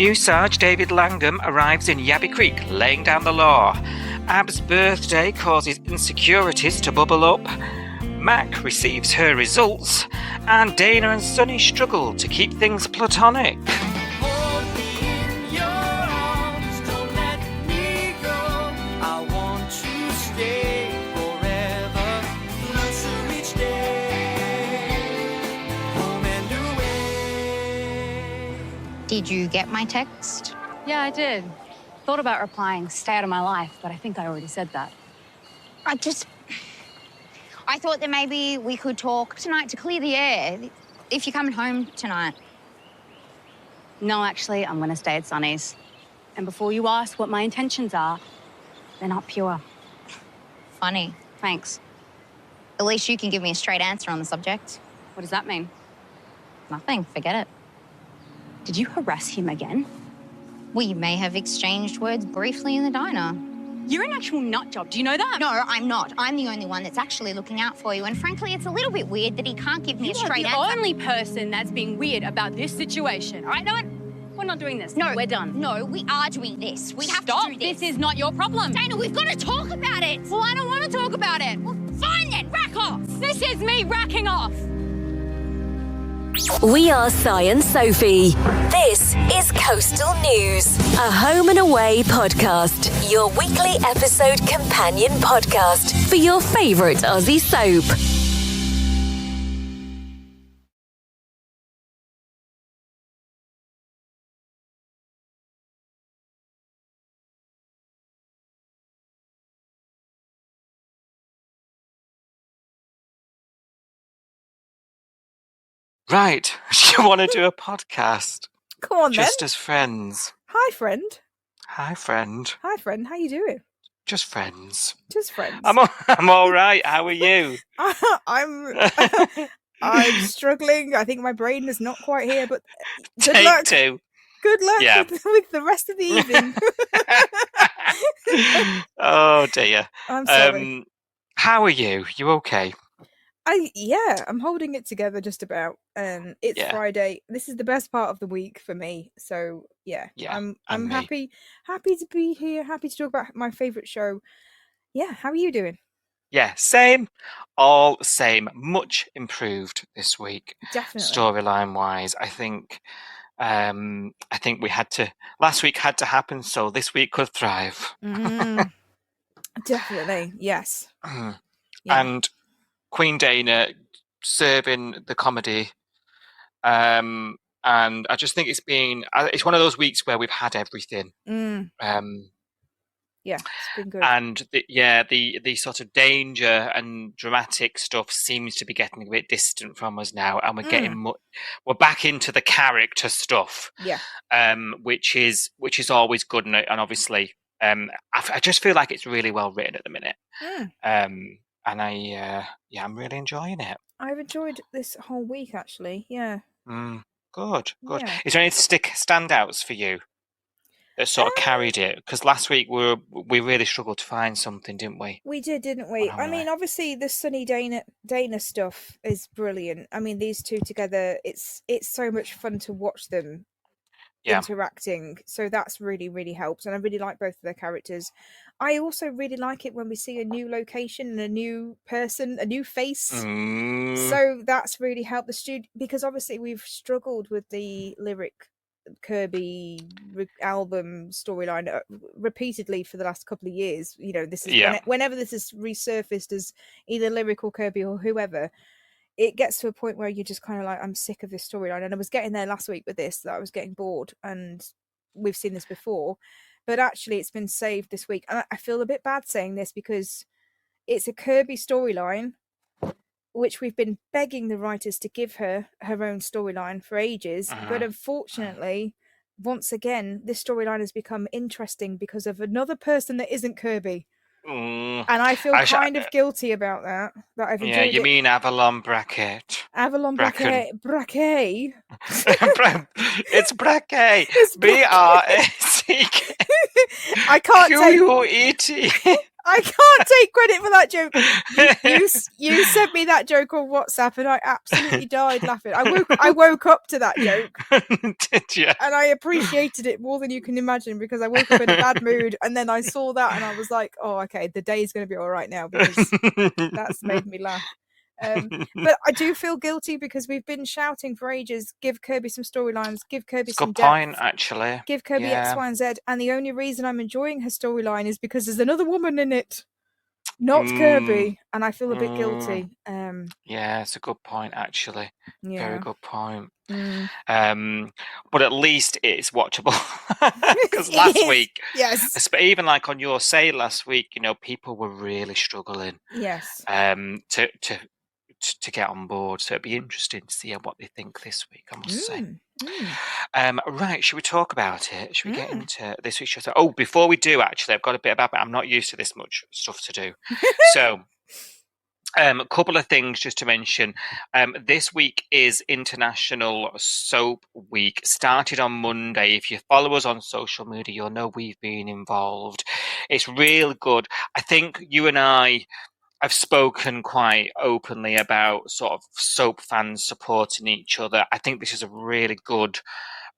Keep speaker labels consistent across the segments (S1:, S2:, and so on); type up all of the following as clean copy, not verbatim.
S1: New Sarge David Langham arrives in Yabby Creek, laying down the law. Ab's birthday causes insecurities to bubble up. Mac receives her results, and Dana and Sonny struggle to keep things platonic.
S2: Did you get my text?
S3: Yeah, I did. Thought about replying, stay out of my life, but I think I already said that.
S2: I thought that maybe we could talk tonight to clear the air, if you're coming home tonight.
S3: No, actually, I'm gonna stay at Sonny's. And before you ask what my intentions are, they're not pure.
S2: Funny.
S3: Thanks.
S2: At least you can give me a straight answer on the subject.
S3: What does that mean?
S2: Nothing, forget it.
S3: Did you harass him again?
S2: We may have exchanged words briefly in the diner.
S3: You're an actual nut job, do you know that?
S2: No, I'm not. I'm the only one that's actually looking out for you. And frankly, it's a little bit weird that he can't give me a straight answer.
S3: You're the only person that's being weird about this situation. All right, no, we're not doing this.
S2: No,
S3: we're done.
S2: No, we are doing this. We have to do this.
S3: This is not your problem.
S2: Dana, we've got to talk about it.
S3: Well, I don't want to talk about it.
S2: Well, fine then, rack off.
S3: This is me racking off.
S4: We are Cy and Sophie. This is Coastal News, a home and away podcast, your weekly episode companion podcast for your favourite Aussie soap.
S1: Right, you want to do a podcast?
S5: Come on,
S1: Just
S5: then.
S1: as friends.
S5: Hi, friend.
S1: Hi, friend.
S5: Hi, friend. How you doing?
S1: Just friends.
S5: Just friends.
S1: I'm all right. How are you?
S5: I'm struggling. I think my brain is not quite here, but good
S1: Take
S5: luck.
S1: two.
S5: Good luck
S1: Yeah.
S5: with the rest of the evening.
S1: Oh dear.
S5: I'm sorry.
S1: How are you? You okay?
S5: I'm holding it together just about. It's
S1: Yeah.
S5: Friday. This is the best part of the week for me. So yeah,
S1: Yeah,
S5: I'm
S1: and me.
S5: happy to be here. Happy to talk about my favourite show. Yeah, how are you doing?
S1: Yeah, same. All same. Much improved this week,
S5: Definitely.
S1: storyline wise. I think we had to. Last week had to happen, so this week could thrive.
S5: Definitely, yes.
S1: Yeah.
S5: Yeah.
S1: And Queen Dana serving the comedy. And I just think it's one of those weeks where we've had everything.
S5: Yeah, it's been good.
S1: And the sort of danger and dramatic stuff seems to be getting a bit distant from us now, and we're getting we're back into the character stuff.
S5: Yeah.
S1: Which is always good, and obviously, I just feel like it's really well written at the minute. And I'm really enjoying it.
S5: I've enjoyed this whole week, actually. Yeah.
S1: Good.
S5: Yeah.
S1: Is there any standouts for you that sort of carried it? Because last week we really struggled to find something, didn't we?
S5: We did, didn't we? I mean, obviously, the Sonny Dana stuff is brilliant. I mean, these two together, it's so much fun to watch them interacting. So that's really, really helped. And I really like both of their characters. I also really like it when we see a new location and a new person, a new face. So that's really helped the studio, because obviously we've struggled with the lyric Kirby album storyline repeatedly for the last couple of years. You know, this is whenever this is resurfaced as either lyric or Kirby or whoever, it gets to a point where you're just kind of like, I'm sick of this storyline. And I was getting there last week with this, that I was getting bored, and we've seen this before, but actually it's been saved this week. And I feel a bit bad saying this because it's a Kirby storyline, which we've been begging the writers to give her own storyline for ages. But unfortunately, once again, this storyline has become interesting because of another person that isn't Kirby. And I feel kind of guilty about that I've enjoyed it.
S1: You mean Avalon Bracket?
S5: Avalon Bracket.
S1: It's Bracket. B-R-A-C-K.
S5: I can't
S1: Q-U-E-T.
S5: I can't take credit for that joke. You sent me that joke on WhatsApp, and I absolutely died laughing. I woke up to that joke.
S1: Did you?
S5: And I appreciated it more than you can imagine, because I woke up in a bad mood, and then I saw that, and I was like, "Oh, okay, the day's going to be all right now," because that's made me laugh. But I do feel guilty because we've been shouting for ages, give Kirby some storylines, give Kirby some depth.
S1: Good point, actually.
S5: Give Kirby X, Y, and Z. And the only reason I'm enjoying her storyline is because there's another woman in it, not Kirby. And I feel a bit guilty.
S1: Yeah, it's a good point, actually.
S5: Yeah.
S1: Very good point. But at least it's watchable. Because last week,
S5: yes,
S1: even like on your say last week, people were really struggling.
S5: Yes.
S1: To get on board, so it'd be interesting to see what they think this week, I must say. Right, should we talk about it? Should we get into this week's show? Oh, before we do, actually, I've got a bit about it. I'm not used to this much stuff to do. So, a couple of things just to mention. This week is International Soap Week. Started on Monday. If you follow us on social media, you'll know we've been involved. It's real good. I think you and I've spoken quite openly about sort of soap fans supporting each other. I think this is a really good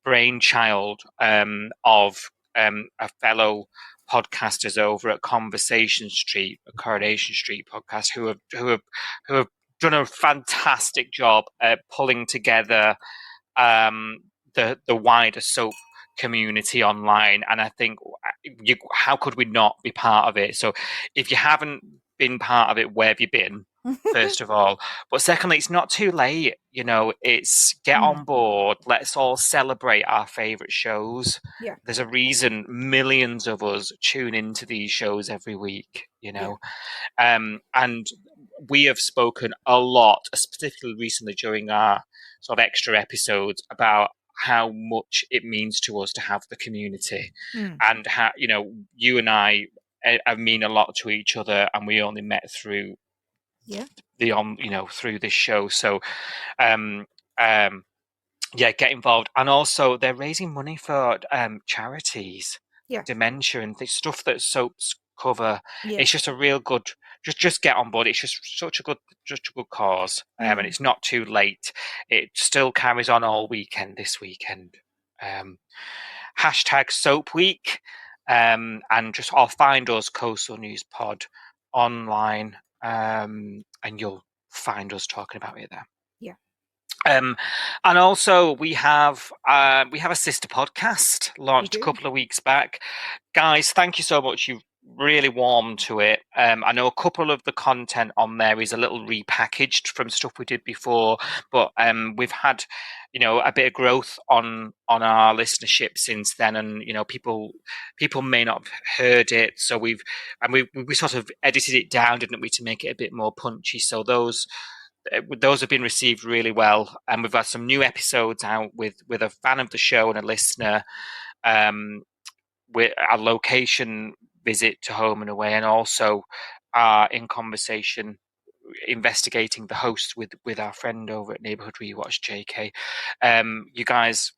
S1: brainchild of a fellow podcasters over at Coronation Street podcast, who have done a fantastic job at pulling together the wider soap community online. And I think how could we not be part of it? So if you haven't been part of it, where have you been? First of all, but secondly, it's not too late. It's get on board. Let's all celebrate our favorite shows.
S5: Yeah,
S1: there's a reason millions of us tune into these shows every week. And we have spoken a lot, particularly recently during our sort of extra episodes, about how much it means to us to have the community, and how you and I mean a lot to each other, and we only met through through this show. So get involved. And also they're raising money for charities, dementia and stuff that soaps cover. It's just a real good, just get on board. It's just such a good cause. And it's not too late. It still carries on all weekend this weekend. Hashtag Soap Week. And or find us Coastal News Pod online, and you'll find us talking about it there. And also we have a sister podcast launched a couple of weeks back. Guys, thank you so much. You've really warmed to it. I know a couple of the content on there is a little repackaged from stuff we did before, but we've had a bit of growth on our listenership since then, and people may not have heard it, so we sort of edited it down, didn't we, to make it a bit more punchy. So those have been received really well, and we've had some new episodes out with a fan of the show and a listener, with a location visit to Home and Away, and also in conversation investigating the host with our friend over at Neighborhood Rewatch, JK. You guys,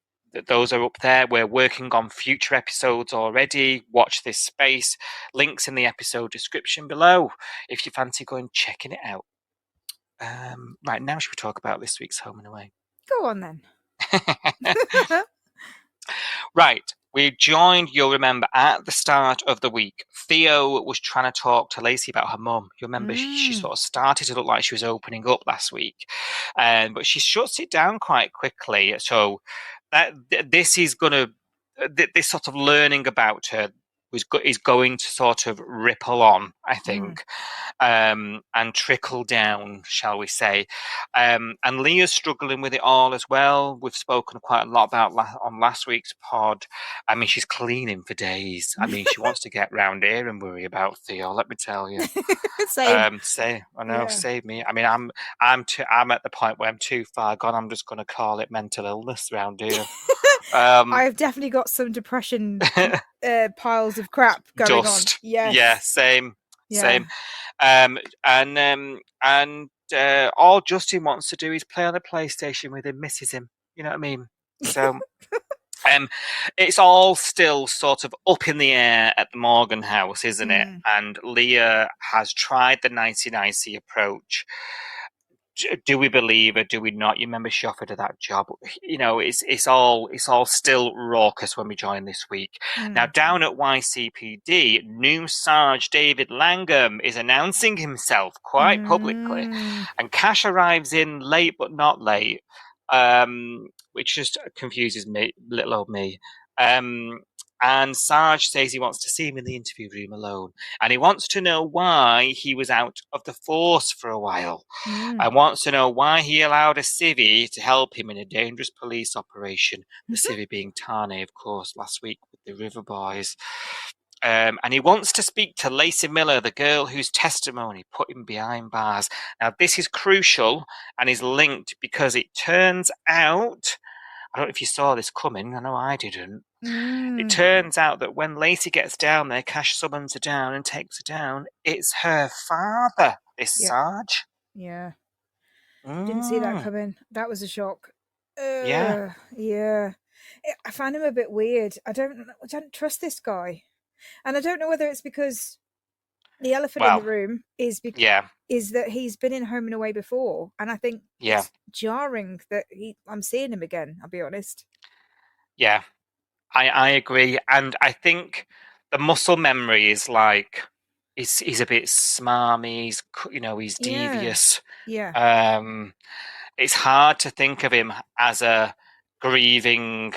S1: those are up there. We're working on future episodes already. Watch this space. Links in the episode description below if you fancy going checking it out. Right, now should we talk about this week's Home and Away?
S5: Go on then.
S1: Right, we joined, you'll remember, at the start of the week. Theo was trying to talk to Lacey about her mum. You remember she sort of started to look like she was opening up last week, but she shuts it down quite quickly. So this is going to, this sort of learning about her is going to sort of ripple on, I think, and trickle down, shall we say. And Leah's struggling with it all as well. We've spoken quite a lot about on last week's pod. I mean, she's cleaning for days. I mean, she wants to get round here and worry about Theo, let me tell you.
S5: Same.
S1: Save me. I mean, I'm at the point where I'm too far gone. I'm just going to call it mental illness round here.
S5: I've definitely got some depression piles of crap going
S1: dust.
S5: On. Yes.
S1: Yeah, same. And all Justin wants to do is play on the PlayStation with him, misses him. You know what I mean? So It's all still sort of up in the air at the Morgan house, isn't it?
S5: Mm.
S1: And Leah has tried the nicey approach. Do we believe her? Do we not? You remember she offered her that job. You know, it's all still raucous when we join this week. Now, down at YCPD, new Sarge David Langham is announcing himself quite publicly, and Cash arrives in late but not late, which just confuses me, little old me. And Sarge says he wants to see him in the interview room alone. And he wants to know why he was out of the force for a while. And wants to know why he allowed a civvy to help him in a dangerous police operation. The civvy being Tane, of course, last week with the River Boys. And he wants to speak to Lacey Miller, the girl whose testimony put him behind bars. Now, this is crucial and is linked because it turns out, I don't know if you saw this coming, I know I didn't. It turns out that when Lacey gets down there, Cash summons her down and takes her down. It's her father, this Sarge.
S5: Yeah. Didn't see that coming. That was a shock.
S1: Yeah.
S5: I find him a bit weird. I don't trust this guy. And I don't know whether it's because the elephant in the room is that he's been in Home and Away before. And I think it's jarring that I'm seeing him again, I'll be honest.
S1: Yeah. I agree, and I think the muscle memory is like he's a bit smarmy. He's devious.
S5: Yeah.
S1: It's hard to think of him as a grieving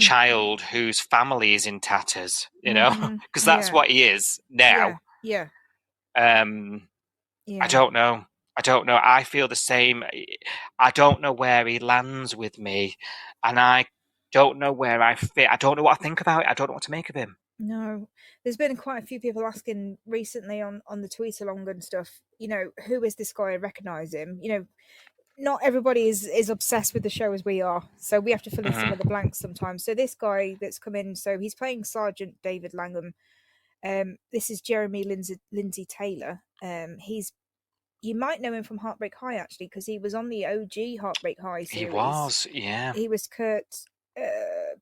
S1: child whose family is in tatters. Because that's what he is now.
S5: Yeah.
S1: I don't know. I feel the same. I don't know where he lands with me, and I don't know where I fit. I don't know what I think about it. I don't know what to make of him.
S5: No, there's been quite a few people asking recently on the tweet along and stuff, who is this guy? I recognise him. Not everybody is obsessed with the show as we are, so we have to fill in some of the blanks sometimes. So this guy that's come in, so he's playing Sergeant David Langham. This is Jeremy Lindsay Taylor. You might know him from Heartbreak High, actually, because he was on the OG Heartbreak High series.
S1: He was, yeah.
S5: He was Kurt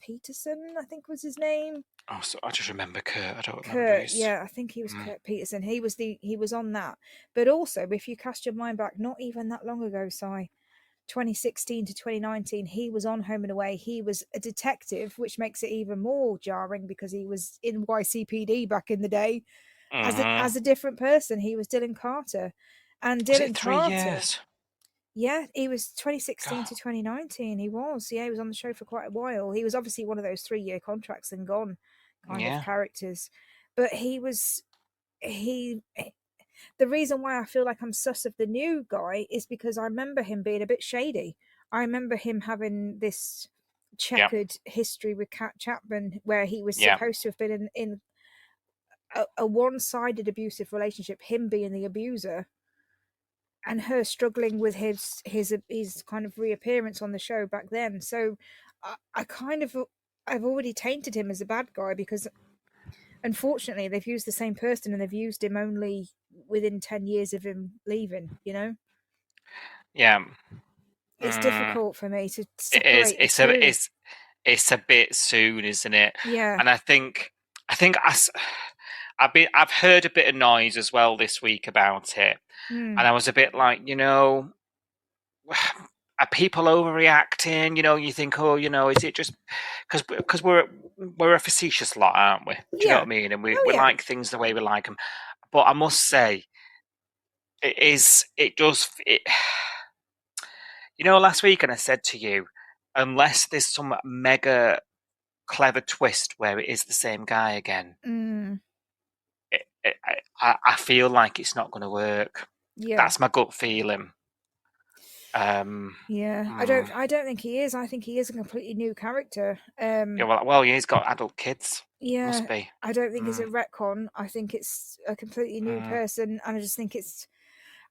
S5: Peterson, I think was his name.
S1: Oh, so I just remember Kurt. I don't remember.
S5: Yeah, I think he was Kurt Peterson. He was on that. But also, if you cast your mind back, not even that long ago, 2016 to 2019, he was on Home and Away. He was a detective, which makes it even more jarring because he was in YCPD back in the day as a different person. He was Dylan Carter. And Dylan Carter.
S1: 3 years?
S5: Yeah, he was 2016 to 2019. He was on the show for quite a while. He was obviously one of those 3-year contracts and gone kind of characters. But the reason why I feel like I'm sus of the new guy is because I remember him being a bit shady. I remember him having this checkered history with Kat Chapman where he was supposed to have been in a one-sided abusive relationship, him being the abuser. And her struggling with his kind of reappearance on the show back then. So I've already tainted him as a bad guy because unfortunately they've used the same person and they've used him only within 10 years of him leaving,
S1: Yeah.
S5: It's difficult for me to separate.
S1: It's a bit soon, isn't it?
S5: Yeah.
S1: And I think I've heard a bit of noise as well this week about it. And I was a bit like, are people overreacting? You think, is it just because we're a facetious lot, aren't we? Do you know what I mean? And we like things the way we like them. But I must say, last week, and I said to you, unless there's some mega clever twist where it is the same guy again, I feel like it's not going to work. Yeah, that's my gut feeling.
S5: I don't think he is. I think he is a completely new character.
S1: He's got adult kids.
S5: Yeah,
S1: must be.
S5: I don't think it's a retcon. I think it's a completely new person, and I just think it's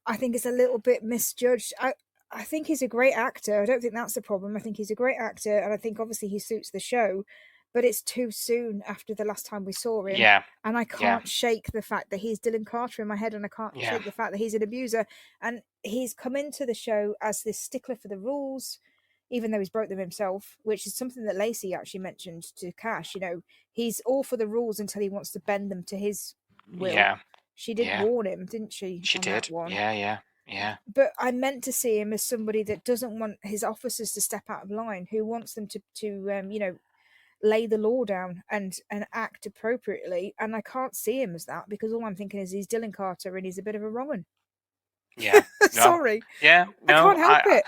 S5: a little bit misjudged. I think he's a great actor. I don't think that's the problem. I think he's a great actor, and I think obviously he suits the show. But it's too soon after the last time we saw him.
S1: Yeah.
S5: And I can't shake the fact that he's Dylan Carter in my head, and I can't shake the fact that he's an abuser. And he's come into the show as this stickler for the rules. even though he's broke them himself, which is something that Lacey actually mentioned to Cash. He's all for the rules until he wants to bend them to his will.
S1: Yeah.
S5: She did
S1: Yeah.
S5: warn him, didn't she?
S1: She
S5: on
S1: did.
S5: That one.
S1: Yeah.
S5: But I meant to see him as somebody that doesn't want his officers to step out of line, who wants them to lay the law down and act appropriately. And I can't see him as that, because all I'm thinking is he's Dylan Carter and he's a bit of a wrong one.
S1: Yeah. No.
S5: Sorry.
S1: Yeah. No.
S5: I can't help it.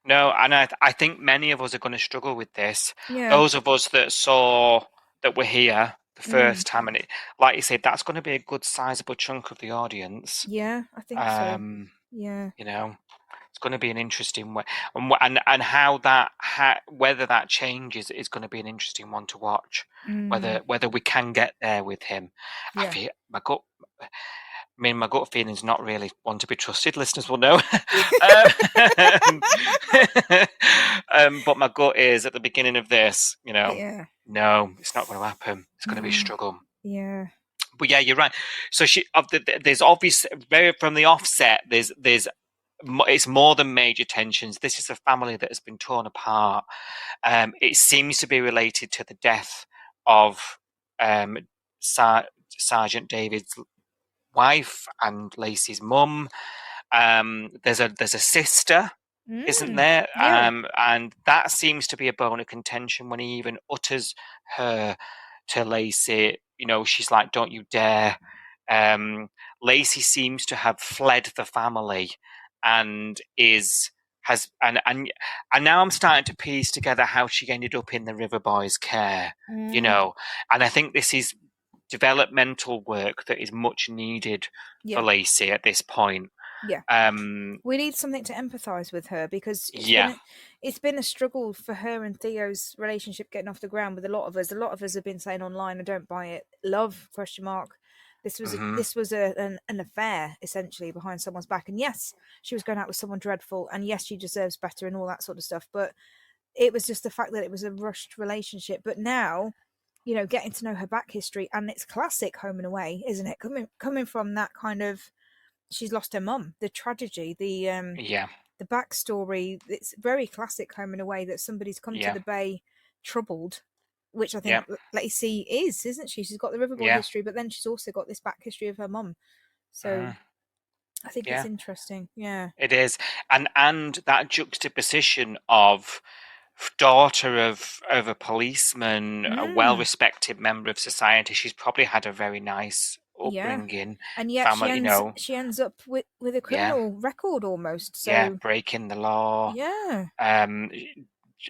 S1: No, and I think many of us are going to struggle with this.
S5: Yeah.
S1: Those of us that were here the first time, and like you said, that's going to be a good sizable chunk of the audience.
S5: Yeah, I think so. Yeah.
S1: It's going to be an interesting way, and whether that changes is going to be an interesting one to watch. Whether we can get there with him.
S5: Yeah.
S1: My gut feeling is not really one to be trusted. Listeners will know. But my gut is at the beginning of this, no, it's not going to happen. It's going to be a struggle.
S5: Yeah.
S1: But yeah, you're right. So there's obvious, very from the offset, it's more than major tensions. This is a family that has been torn apart. It seems to be related to the death of Sergeant David's wife and Lacey's mum. There's a sister, isn't there?
S5: Yeah.
S1: And that seems to be a bone of contention when he even utters her to Lacey. She's like, "Don't you dare." Lacey seems to have fled the family and and now I'm starting to piece together how she ended up in the River Boys' care. And I think this is developmental work that is much needed for Lacey at this point.
S5: Yeah. We need something to empathize with her, because it's been a struggle for her and Theo's relationship getting off the ground with a lot of us. A lot of us have been saying online, "I don't buy it. Love ? This was an affair, essentially, behind someone's back. And yes, she was going out with someone dreadful, and yes, she deserves better and all that sort of stuff. But it was just the fact that it was a rushed relationship. But now, getting to know her back history, and it's classic Home and Away, isn't it? Coming from that kind of, she's lost her mum, the tragedy, the backstory. It's very classic Home and Away that somebody's come to the Bay troubled, which I think Lacey isn't she? She's got the Riverboy history, but then she's also got this back history of her mum. So I think it's interesting. Yeah,
S1: it is, and that juxtaposition of daughter of a policeman, a well-respected member of society. She's probably had a very nice upbringing,
S5: and yet she ends up with a criminal record almost. So
S1: breaking the law.
S5: Yeah,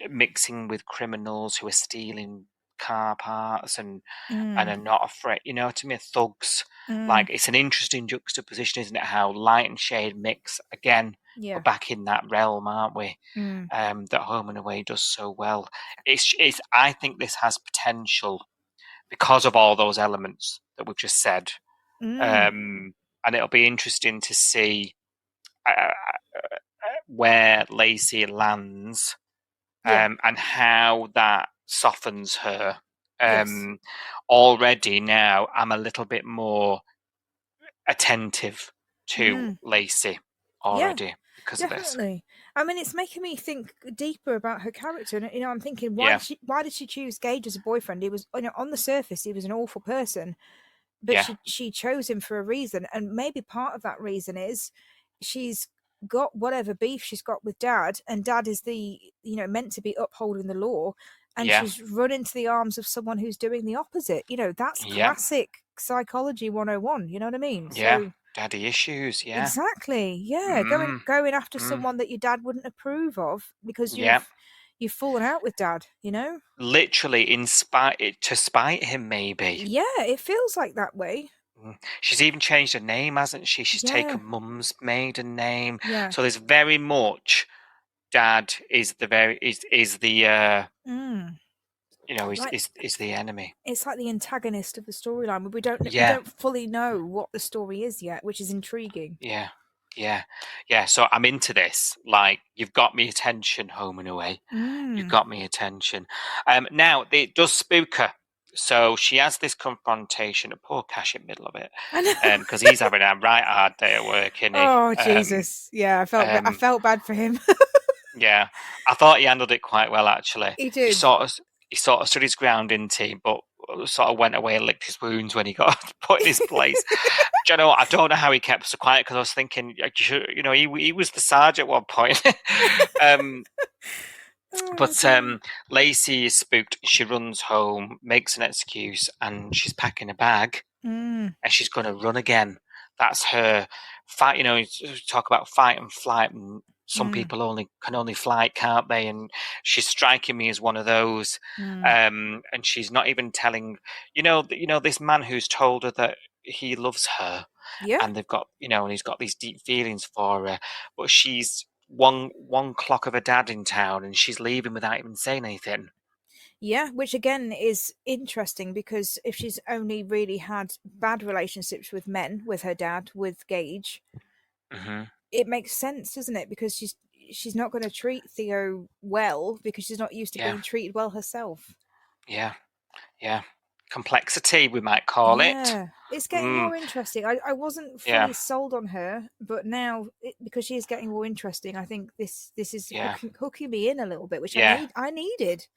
S1: mixing with criminals who are stealing car parts and are not afraid. To me, thugs. Like, it's an interesting juxtaposition, isn't it? How light and shade mix again. We're back in that realm, aren't we? That Home and Away does so well. It's. I think this has potential because of all those elements that we've just said, and it'll be interesting to see where Lacey lands, and how that softens her. Already now, I'm a little bit more attentive to Lacey already. Because
S5: definitely.
S1: of this.
S5: I mean, it's making me think deeper about her character, and I'm thinking, why did she choose Gage as a boyfriend? He was, on the surface, he was an awful person, but she chose him for a reason, and maybe part of that reason is she's got whatever beef she's got with Dad, and Dad is the meant to be upholding the law, and she's run into the arms of someone who's doing the opposite. That's classic psychology 101. You know what I mean? So,
S1: daddy issues,
S5: exactly, going after someone that your dad wouldn't approve of because you've fallen out with Dad,
S1: literally to spite him, maybe.
S5: It feels like that way.
S1: She's even changed her name, hasn't she? She's taken Mum's maiden name, so there's very much Dad is the is the enemy.
S5: It's like the antagonist of the storyline, but we don't fully know what the story is yet, which is intriguing.
S1: So I'm into this. Like, you've got me attention, Home and Away. You've got me attention. Now it does spook her. So she has this confrontation. Poor Cash in the middle of it, because he's having a right hard day at work, isn't he?
S5: Oh, Jesus! I felt bad for him.
S1: Yeah, I thought he handled it quite well, actually.
S5: He
S1: He
S5: did.
S1: sort of stood his ground, didn't he? But sort of went away and licked his wounds when he got put in his place. Do you know what? I don't know how he kept so quiet, because I was thinking, you know, he was the sarge at one point. um,
S5: Oh,
S1: but
S5: dear.
S1: Lacey is spooked. She runs home, makes an excuse, and she's packing a bag,
S5: Mm,
S1: and she's going to run again. That's her fight. You know, you talk about fight and flight, and some
S5: mm,
S1: people can only flight, can't they? And she's striking me as one of those.
S5: mm.
S1: And she's not even telling. This man who's told her that he loves her,
S5: Yeah.
S1: and they've got, and he's got these deep feelings for her, but she's one clock of a dad in town, and she's leaving without even saying anything.
S5: Yeah, which again is interesting because if she's only really had bad relationships with men, with her dad, with Gage,
S1: Hmm.
S5: it makes sense, doesn't it? Because she's not going to treat Theo well because she's not used to
S1: Yeah,
S5: being treated well herself.
S1: yeah, yeah. Complexity, we might call it.
S5: Yeah, it's getting
S1: Mm,
S5: more interesting. I wasn't
S1: yeah,
S5: fully sold on her, but now because she is getting more interesting, I think this is
S1: yeah,
S5: hooking me in a little bit, which
S1: yeah,
S5: I needed.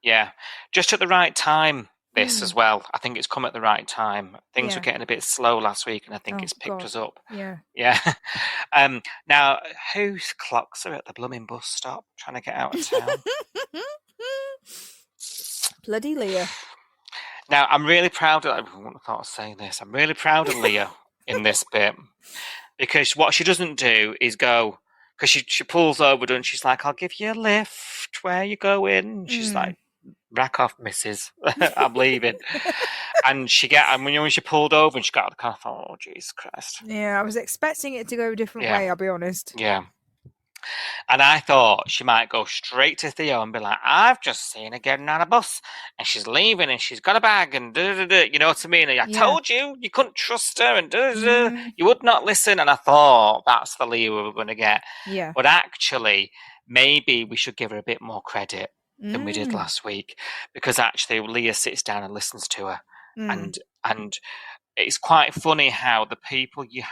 S1: yeah. Just at the right time, this
S5: Mm,
S1: as well. I think it's come at the right time. Things were
S5: yeah.
S1: getting a bit slow last week, and I think
S5: Oh
S1: it's picked
S5: God.
S1: us up.
S5: Yeah.
S1: Yeah. Now, whose clocks are at the blooming bus stop trying to get out of town?
S5: Bloody Leah.
S1: Now, I'm really proud of, I wouldn't have thought of saying this, I'm really proud of Leah in this bit, because what she doesn't do is go, because she pulls over and she's like, I'll give you a lift, where you going? And she's
S5: Mm.
S1: like, rack off, missus, I'm leaving. And when she pulled over and she got out of the car, I thought, oh, Jesus Christ.
S5: Yeah, I was expecting it to go a different
S1: Yeah,
S5: way, I'll be honest.
S1: yeah. And I thought she might go straight to Theo and be like, I've just seen her getting on a bus and she's leaving and she's got a bag and da da da. You know what I mean? I
S5: Yeah.
S1: told you you couldn't trust her and da da da.
S5: Mm,
S1: You would not listen. And I thought that's the Leah we were going to get.
S5: yeah.
S1: But actually, maybe we should give her a bit more credit than we did
S5: Mm,
S1: last week, because actually Leah sits down and listens to her.
S5: mm.
S1: And it's quite funny how the people you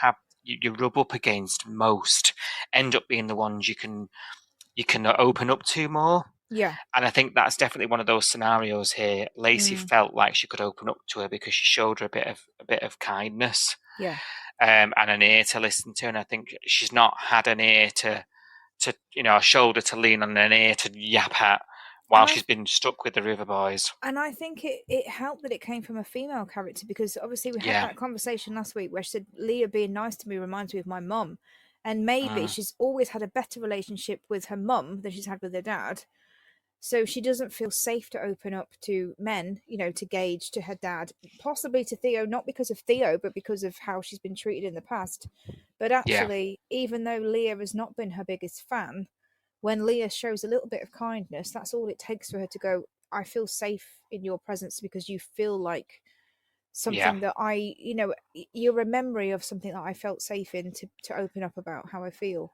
S1: rub up against most end up being the ones you can open up to more.
S5: Yeah.
S1: And I think that's definitely one of those scenarios here. Lacey
S5: Mm,
S1: felt like she could open up to her because she showed her a bit of kindness,
S5: yeah.
S1: and an ear to listen to. And I think she's not had an ear to a shoulder to lean on, an ear to yap at while
S5: And
S1: she's been stuck with the River Boys.
S5: I think it helped that it came from a female character because obviously we had
S1: Yeah.
S5: that conversation last week where she said Leah being nice to me reminds me of my mum. And maybe
S1: Mm,
S5: she's always had a better relationship with her mum than she's had with her dad. So she doesn't feel safe to open up to men, to Gage, to her dad, possibly to Theo, not because of Theo, but because of how she's been treated in the past. But
S1: yeah.
S5: actually, even though Leah has not been her biggest fan, when Leah shows a little bit of kindness, that's all it takes for her to go, I feel safe in your presence because you feel like
S1: Yeah.
S5: something that you're a memory of something that I felt safe in to open up about how I feel.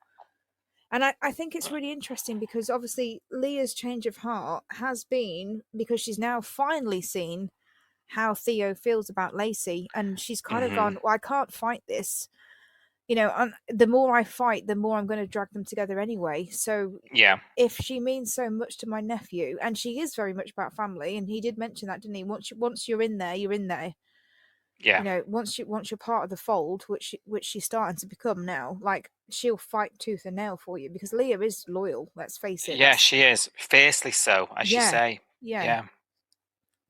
S5: And I think it's really interesting because obviously Leah's change of heart has been because she's now finally seen how Theo feels about Lacey. And she's kind of
S1: Hmm.
S5: gone, well, I can't fight this. And the more I fight, the more I'm going to drag them together anyway. So
S1: Yeah.
S5: if she means so much to my nephew, and she is very much about family, and he did mention that, didn't he? Once you're in there, you're in there.
S1: Yeah.
S5: Once you're part of the fold, which she's starting to become now, like she'll fight tooth and nail for you because Leah is loyal. Let's face it.
S1: Yeah, she is fiercely so, as you
S5: Yeah,
S1: say.
S5: yeah.
S1: Yeah.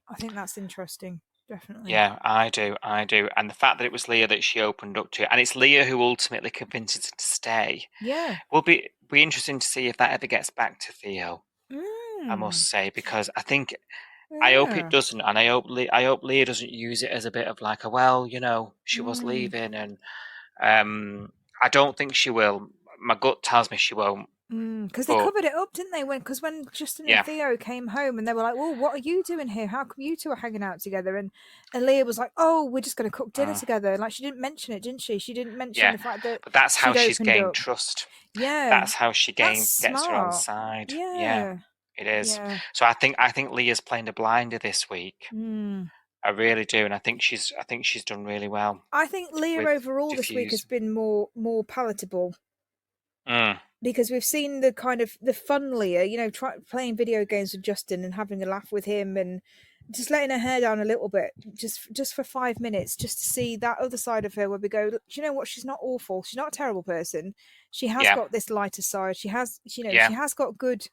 S5: I think that's interesting. Definitely.
S1: Yeah, I do. And the fact that it was Leah that she opened up to, and it's Leah who ultimately convinces her to stay,
S5: Yeah.
S1: will be interesting to see if that ever gets back to Theo. I
S5: Mm,
S1: must say, because I hope it
S5: yeah.
S1: doesn't, and I hope Leah doesn't use it as a bit of like a, well, she was
S5: Mm,
S1: leaving, and I don't think she will. My gut tells me she won't,
S5: because they
S1: but
S5: covered it up, didn't they? When Justin and
S1: yeah,
S5: Theo came home and they were like, "Well, what are you doing here? How come you two are hanging out together?" And Leah was like, "Oh, we're just going to cook dinner
S1: uh,
S5: together." Like she didn't mention it, didn't she? She didn't mention
S1: yeah.
S5: the fact that
S1: But that's how
S5: she'd
S1: she's
S5: opened
S1: gained
S5: up.
S1: trust.
S5: Yeah,
S1: That's how she
S5: that's
S1: gets her on
S5: smart.
S1: side. Yeah,
S5: Yeah,
S1: it is.
S5: yeah.
S1: So I think Leah's playing a blinder this week.
S5: Mm.
S1: I really do, and I think she's done really well
S5: I think Leah
S1: with
S5: overall this week has
S1: diffuse.
S5: been more palatable. Because we've seen the kind of the fun Leah, playing video games with Justin and having a laugh with him and just letting her hair down a little bit, just for 5 minutes, just to see that other side of her where we go, do you know what? She's not awful. She's not a terrible person. She has got this lighter side. She has, she has got good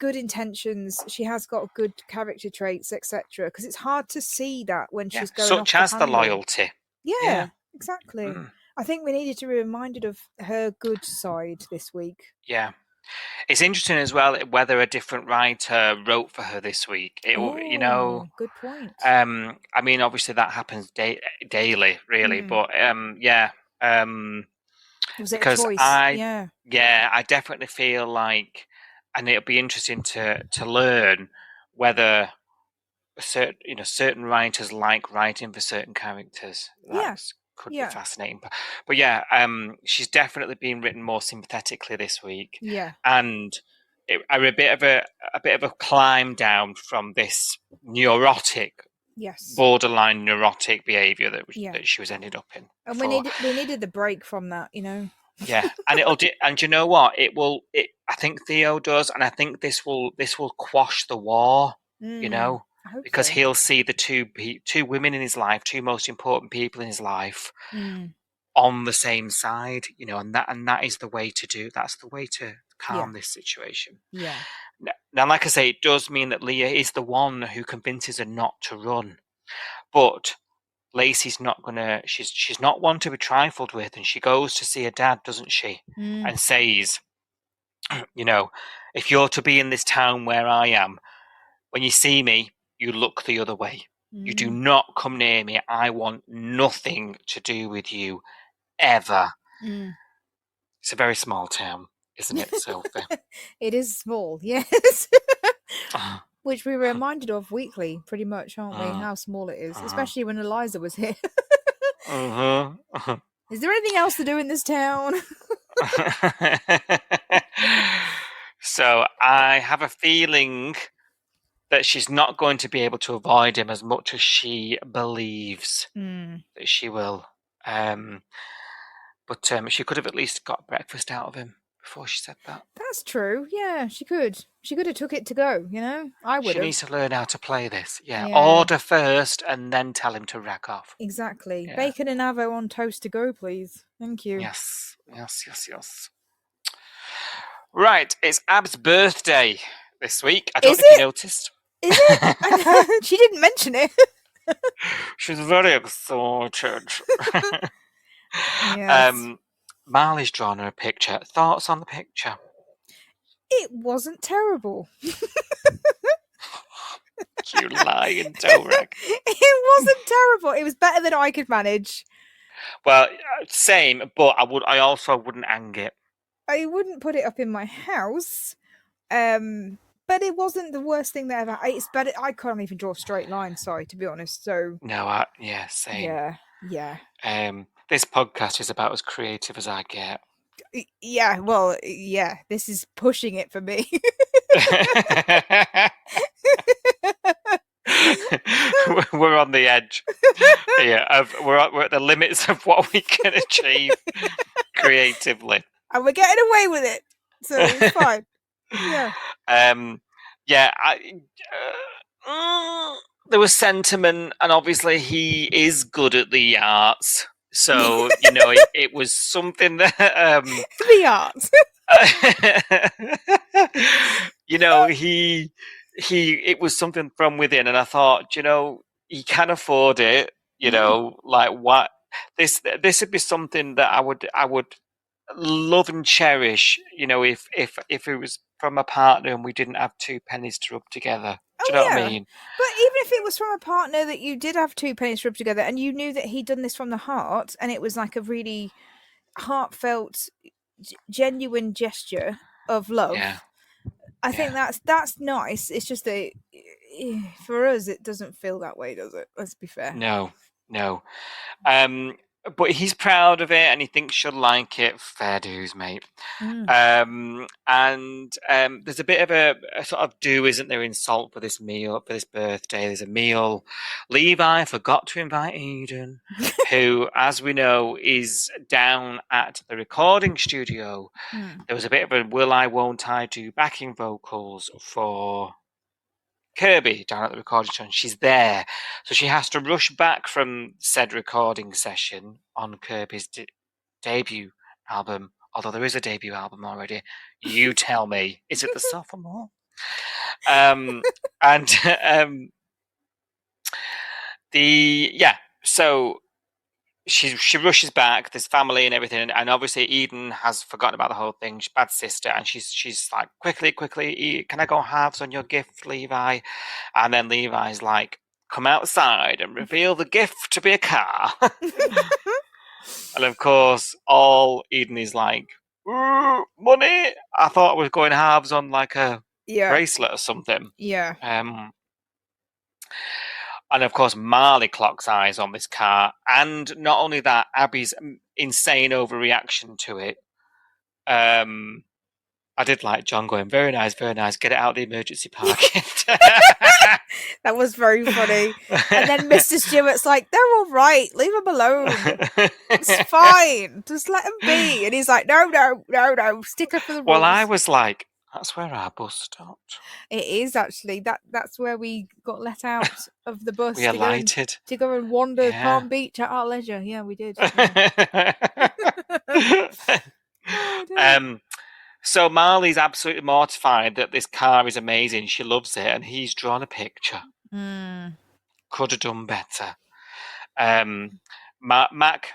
S5: intentions. She has got good character traits, etc. Because it's hard to see that when she's going
S1: such
S5: off
S1: as the loyalty.
S5: Yeah, exactly. I think we needed to be reminded of her good side this week.
S1: Yeah. It's interesting as well whether a different writer wrote for her this week.
S5: Good point.
S1: I mean, obviously that happens daily, really, but
S5: was it
S1: because
S5: a choice?
S1: I definitely feel like, and it'll be interesting to learn whether certain writers like writing for certain characters. Could be fascinating, but she's definitely been written more sympathetically this week. And a bit of a climb down from this borderline neurotic behaviour that she was ended up in.
S5: And we needed the break from that,
S1: Yeah, and and you know what? I think Theo does, and I think this will quash the war. Because he'll see the two women in his life, two most important people in his life, on the same side, and that is the way to that's the way to calm this situation.
S5: Yeah.
S1: Now, like I say, it does mean that Leah is the one who convinces her not to run, but Lacey's not gonna. She's not one to be trifled with, and she goes to see her dad, doesn't she? And says, if you're to be in this town where I am, when you see me, you look the other way. You do not come near me. I want nothing to do with you, ever. It's a very small town, isn't it, Sophie?
S5: It is small, yes. Which we were reminded of weekly, pretty much, aren't we? How small it is, especially when Eliza was here. Is there anything else to do in this town?
S1: So I have a feeling that she's not going to be able to avoid him as much as she believes that she will. But she could have at least got breakfast out of him before she said that.
S5: That's true. Yeah, she could. She could have took it to go, I would have.
S1: She needs to learn how to play this. Yeah. Order first and then tell him to rack off.
S5: Exactly. Yeah. Bacon and avo on toast to go, please. Thank you.
S1: Yes. Right, it's Ab's birthday this week. I don't know if you noticed.
S5: Is it? She didn't mention it.
S1: She's very excited.
S5: Yes.
S1: Marley's drawn her a picture. Thoughts on the picture?
S5: It wasn't terrible.
S1: You lying toe-rag.
S5: It wasn't terrible. It was better than I could manage.
S1: Well, same, but I also wouldn't hang it.
S5: I wouldn't put it up in my house. But it wasn't the worst thing that ever. It's better. I can't even draw a straight line. Sorry, to be honest. So
S1: no, same.
S5: Yeah.
S1: This podcast is about as creative as I get.
S5: Yeah. Well, yeah. This is pushing it for me.
S1: We're on the edge. Yeah, we're at the limits of what we can achieve creatively,
S5: and we're getting away with it. So it's fine. Yeah.
S1: There was sentiment, and obviously he is good at the arts. So it was something that
S5: the arts.
S1: It was something from within, and I thought, he can afford it. Like what this would be something that I would love and cherish. If it was from a partner and we didn't have two pennies to rub together. Do you know what I mean?
S5: But even if it was from a partner that you did have two pennies to rub together and you knew that he'd done this from the heart and it was like a really heartfelt, genuine gesture of love, I think that's nice. It's just that for us, it doesn't feel that way, does it? Let's be fair.
S1: No. but he's proud of it and he thinks she'll like it. Fair dues, mate. And there's a bit of a sort of do, isn't there, in Salt for this meal, for this birthday. There's a meal. Levi forgot to invite Eden, who, as we know, is down at the recording studio. There was a bit of a will I, won't I do backing vocals for Kirby down at the recording studio. She's there. So she has to rush back from said recording session on Kirby's debut album, although there is a debut album already. You tell me, is it the sophomore? So she rushes back. There's family and everything, and obviously Eden has forgotten about the whole thing. She's bad sister, and she's like, quickly, can I go halves on your gift, Levi? And then Levi's like, come outside and reveal the gift to be a car. And of course, all Eden is like, money. I thought I was going halves on like a bracelet or something.
S5: Yeah.
S1: And of course, Marley clocks eyes on this car. And not only that, Abby's insane overreaction to it. I did like John going, very nice, get it out of the emergency parking.
S5: That was very funny. And then Mr. Stewart's like, they're all right, leave them alone. It's fine, just let them be. And he's like, no, sticker for the rules.
S1: Well, I was like, that's where our bus stopped.
S5: It is actually. That's where we got let out of the bus.
S1: We alighted.
S5: To go and wander Palm Beach at our leisure. Yeah, we did.
S1: So Marley's absolutely mortified that this car is amazing. She loves it, and he's drawn a picture. Could have done better. Mac,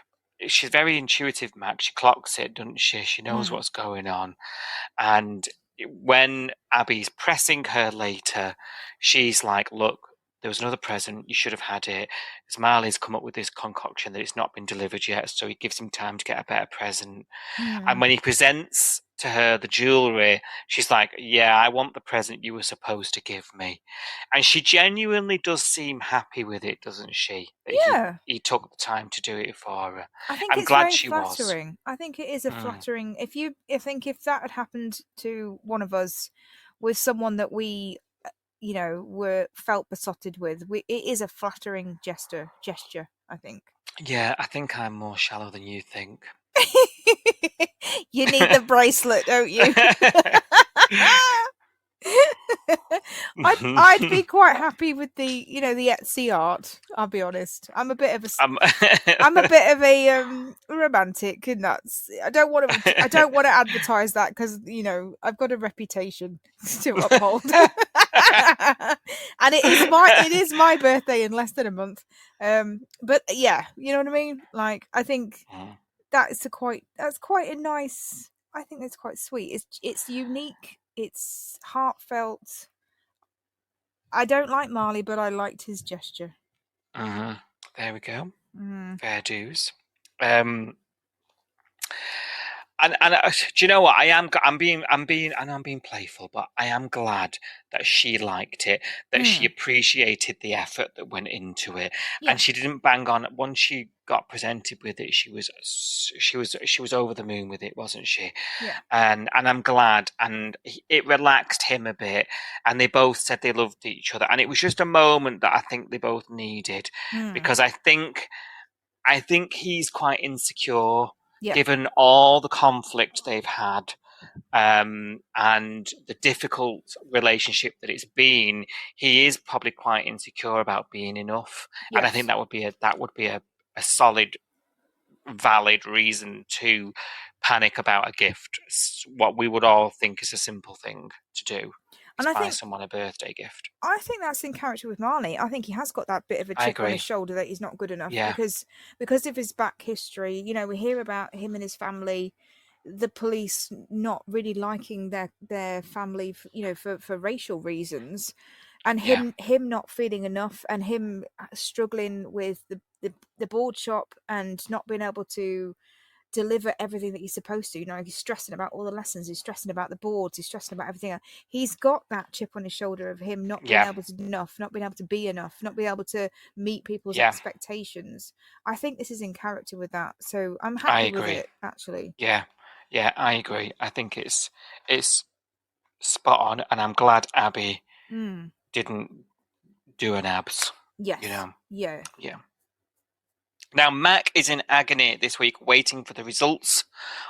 S1: she's very intuitive, Mac. She clocks it, doesn't she? She knows what's going on. And when Abby's pressing her later, she's like, look, there was another present, you should have had it. As Marley's come up with this concoction that it's not been delivered yet, so he gives him time to get a better present. And when he presents to her the jewellery, she's like, yeah, I want the present you were supposed to give me. And she genuinely does seem happy with it, doesn't she? That he took the time to do it for her.
S5: I think it's glad very she flattering. Was. I think it is a flattering. If that had happened to one of us with someone that we were felt besotted with, it is a flattering gesture, I think.
S1: Yeah, I think I'm more shallow than you think.
S5: You need the bracelet, don't you? I'd be quite happy with the Etsy art. I'll be honest. I'm a bit of a romantic, and I don't want to advertise that because I've got a reputation to uphold. And it is my birthday in less than a month. But yeah, you know what I mean? Like, I think that's quite a nice. I think that's quite sweet. It's unique. It's heartfelt. I don't like Marley, but I liked his gesture.
S1: There we go. Fair dues. And do you know what? I'm being playful, but I am glad that she liked it, that she appreciated the effort that went into it, and she didn't bang on. Once she got presented with it, she was over the moon with it, wasn't she?
S5: Yeah.
S1: And I'm glad, and it relaxed him a bit, and they both said they loved each other, and it was just a moment that I think they both needed, because I think he's quite insecure. Yeah. Given all the conflict they've had and the difficult relationship that it's been, he is probably quite insecure about being enough. Yes. And I think that would be a solid, valid reason to panic about a gift. What we would all think is a simple thing to do. And I think someone a birthday gift.
S5: I think that's in character with Marley. I think he has got that bit of a chip on his shoulder that he's not good enough because of his back history. We hear about him and his family, the police not really liking their family, for racial reasons, and him not feeling enough, and him struggling with the board shop and not being able to deliver everything that he's supposed to. You know, he's stressing about all the lessons, he's stressing about the boards, he's stressing about everything else. He's got that chip on his shoulder of him not being able to do enough, not being able to be enough, not being able to meet people's expectations. I think this is in character with that, so I'm happy with it, actually.
S1: Yeah, I agree. I think it's spot on, and I'm glad Abby didn't do an abs.
S5: Yes.
S1: You know?
S5: Yeah.
S1: Now, Mac is in agony this week, waiting for the results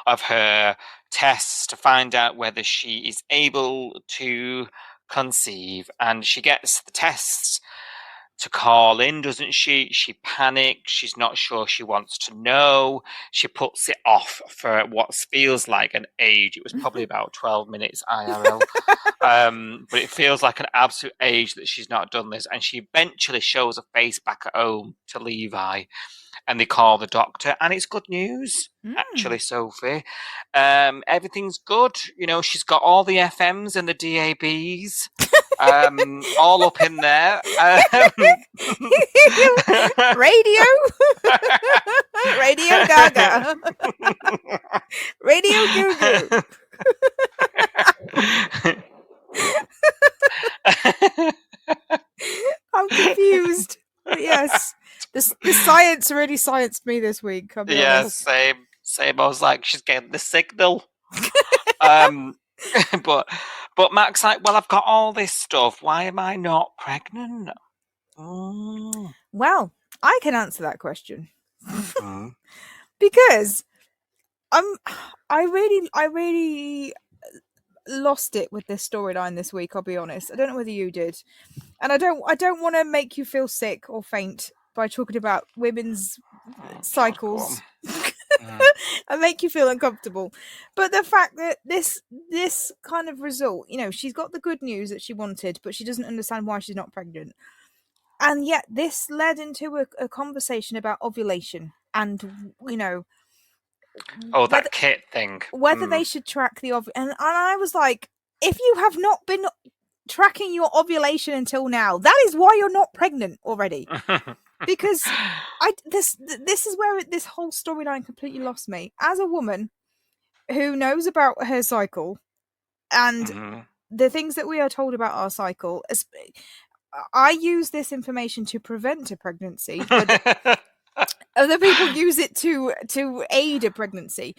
S1: of her tests to find out whether she is able to conceive. And she gets the tests to call in, doesn't she? She panics. She's not sure she wants to know. She puts it off for what feels like an age. It was probably about 12 minutes IRL. But it feels like an absolute age that she's not done this. And she eventually shows a face back at home to Levi. And they call the doctor, and it's good news, actually, Sophie. Everything's good. You know, she's got all the FMs and the DABs all up in there.
S5: Radio? Radio Gaga. Radio Goo Goo. I'm confused. But yes. The science really scienced me this week.
S1: Same. I was like, she's getting the signal. But Mac's like, well, I've got all this stuff. Why am I not pregnant?
S5: Well, I can answer that question because I really lost it with this storyline this week. I'll be honest. I don't know whether you did, and I don't want to make you feel sick or faint by talking about women's cycles and make you feel uncomfortable. But the fact that this kind of result, you know, she's got the good news that she wanted, but she doesn't understand why she's not pregnant. And yet this led into a conversation about ovulation and, you know...
S1: that kit thing.
S5: Whether they should track the ovulation. And I was like, if you have not been tracking your ovulation until now, that is why you're not pregnant already. Because this is where this whole storyline completely lost me. As a woman who knows about her cycle and the things that we are told about our cycle, I use this information to prevent a pregnancy, but other people use it to aid a pregnancy.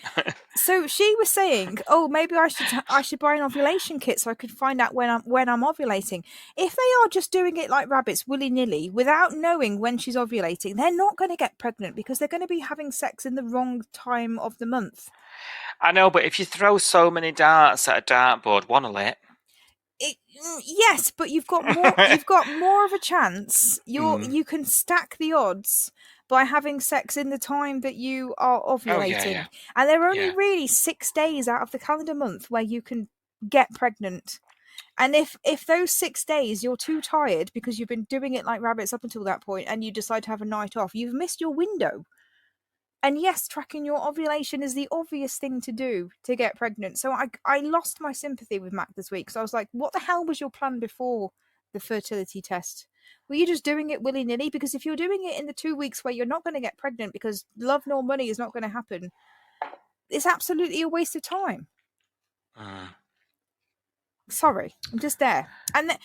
S5: So she was saying, "Oh, maybe I should buy an ovulation kit so I could find out when I'm ovulating." If they are just doing it like rabbits, willy-nilly, without knowing when she's ovulating, they're not going to get pregnant because they're going to be having sex in the wrong time of the month.
S1: I know, but if you throw so many darts at a dartboard, one will hit.
S5: Yes, but you've got more of a chance. You can stack the odds by having sex in the time that you are ovulating. And there are only really 6 days out of the calendar month where you can get pregnant. And if those 6 days you're too tired because you've been doing it like rabbits up until that point and you decide to have a night off, you've missed your window. And yes, tracking your ovulation is the obvious thing to do to get pregnant. So I lost my sympathy with Mac this week. So I was like, what the hell was your plan before the fertility test? Were you just doing it willy-nilly? Because if you're doing it in the 2 weeks where you're not going to get pregnant because love nor money is not going to happen, it's absolutely a waste of time. Sorry, I'm just there. And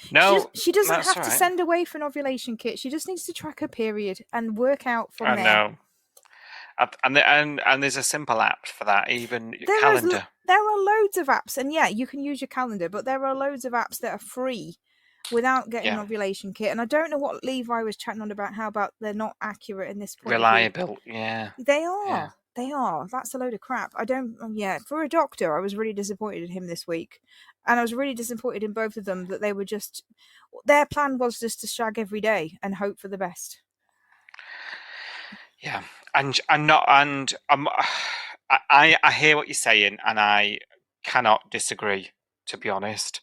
S5: she doesn't have to send away for an ovulation kit. She just needs to track her period and work out from there. I know.
S1: And there's a simple app for that, even calendar.
S5: There are loads of apps, and you can use your calendar, but there are loads of apps that are free without getting an ovulation kit. And I don't know what Levi was chatting on about, how about they're not accurate in this point.
S1: Reliable,
S5: They are. Yeah. They are. That's a load of crap. For a doctor, I was really disappointed in him this week. And I was really disappointed in both of them that they were their plan was just to shag every day and hope for the best.
S1: Yeah. I hear what you're saying, and I cannot disagree, to be honest.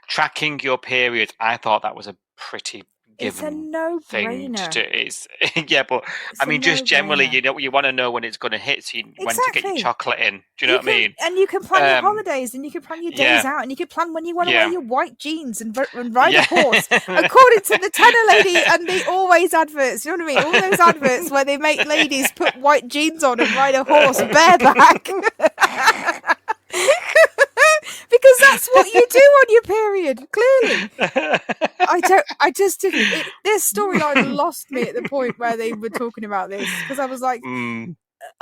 S1: Tracking your period, I thought that was a pretty given
S5: no
S1: thing to
S5: brainer.
S1: do. It's yeah, but
S5: It's
S1: I mean, just generally, you want to know when it's going to hit, so when to get your chocolate in. Do you know what I mean?
S5: And you can plan your holidays, and you can plan your days out, and you can plan when you want to wear your white jeans and ride a horse, according to the Tenor Lady and the Always adverts. You know what I mean? All those adverts where they make ladies put white jeans on and ride a horse bareback. Because that's what you do on your period, clearly. I just didn't. This storyline lost me at the point where they were talking about this, because I was like,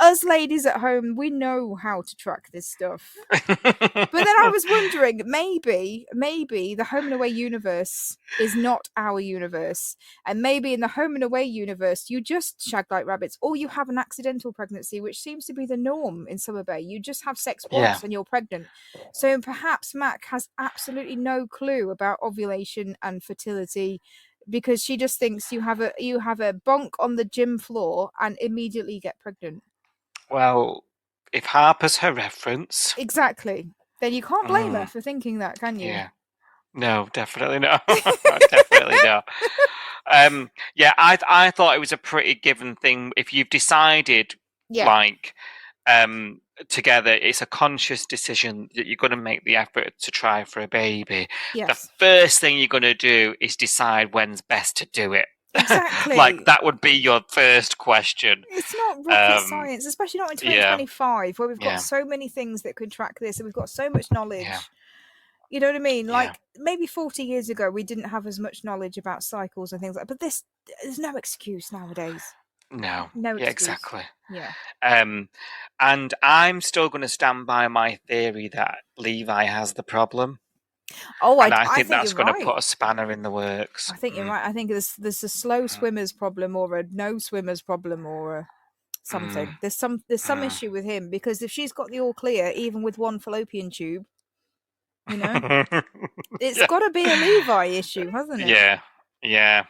S5: us ladies at home, we know how to track this stuff. But then I was wondering, maybe the home and away universe is not our universe, and maybe in the home and away universe you just shag like rabbits, or you have an accidental pregnancy, which seems to be the norm in Summer Bay. You just have sex once and you're pregnant. So perhaps Mac has absolutely no clue about ovulation and fertility, because she just thinks you have a bonk on the gym floor and immediately get pregnant.
S1: Well, if Harper's her reference,
S5: exactly, then you can't blame her for thinking that, can you?
S1: Yeah, no, definitely not. Definitely not. I thought it was a pretty given thing. If you've decided, together, it's a conscious decision that you're going to make the effort to try for a baby.
S5: Yes.
S1: The first thing you're going to do is decide when's best to do it.
S5: Exactly.
S1: Like, that would be your first question.
S5: It's not rocket science, especially not in 2025, where we've got so many things that could track this, and we've got so much knowledge. Yeah. You know what I mean? Like, maybe 40 years ago, we didn't have as much knowledge about cycles and things like that. But there's no excuse nowadays.
S1: No excuse. Exactly.
S5: Yeah.
S1: And I'm still going to stand by my theory that Levi has the problem.
S5: Oh,
S1: I think that's going to put a spanner in the works.
S5: I think you're right. I think there's a slow swimmers problem, or a no swimmers problem, or something. There's some issue with him, because if she's got the all clear, even with one fallopian tube, you know, it's got to be a Levi issue, hasn't it?
S1: Yeah.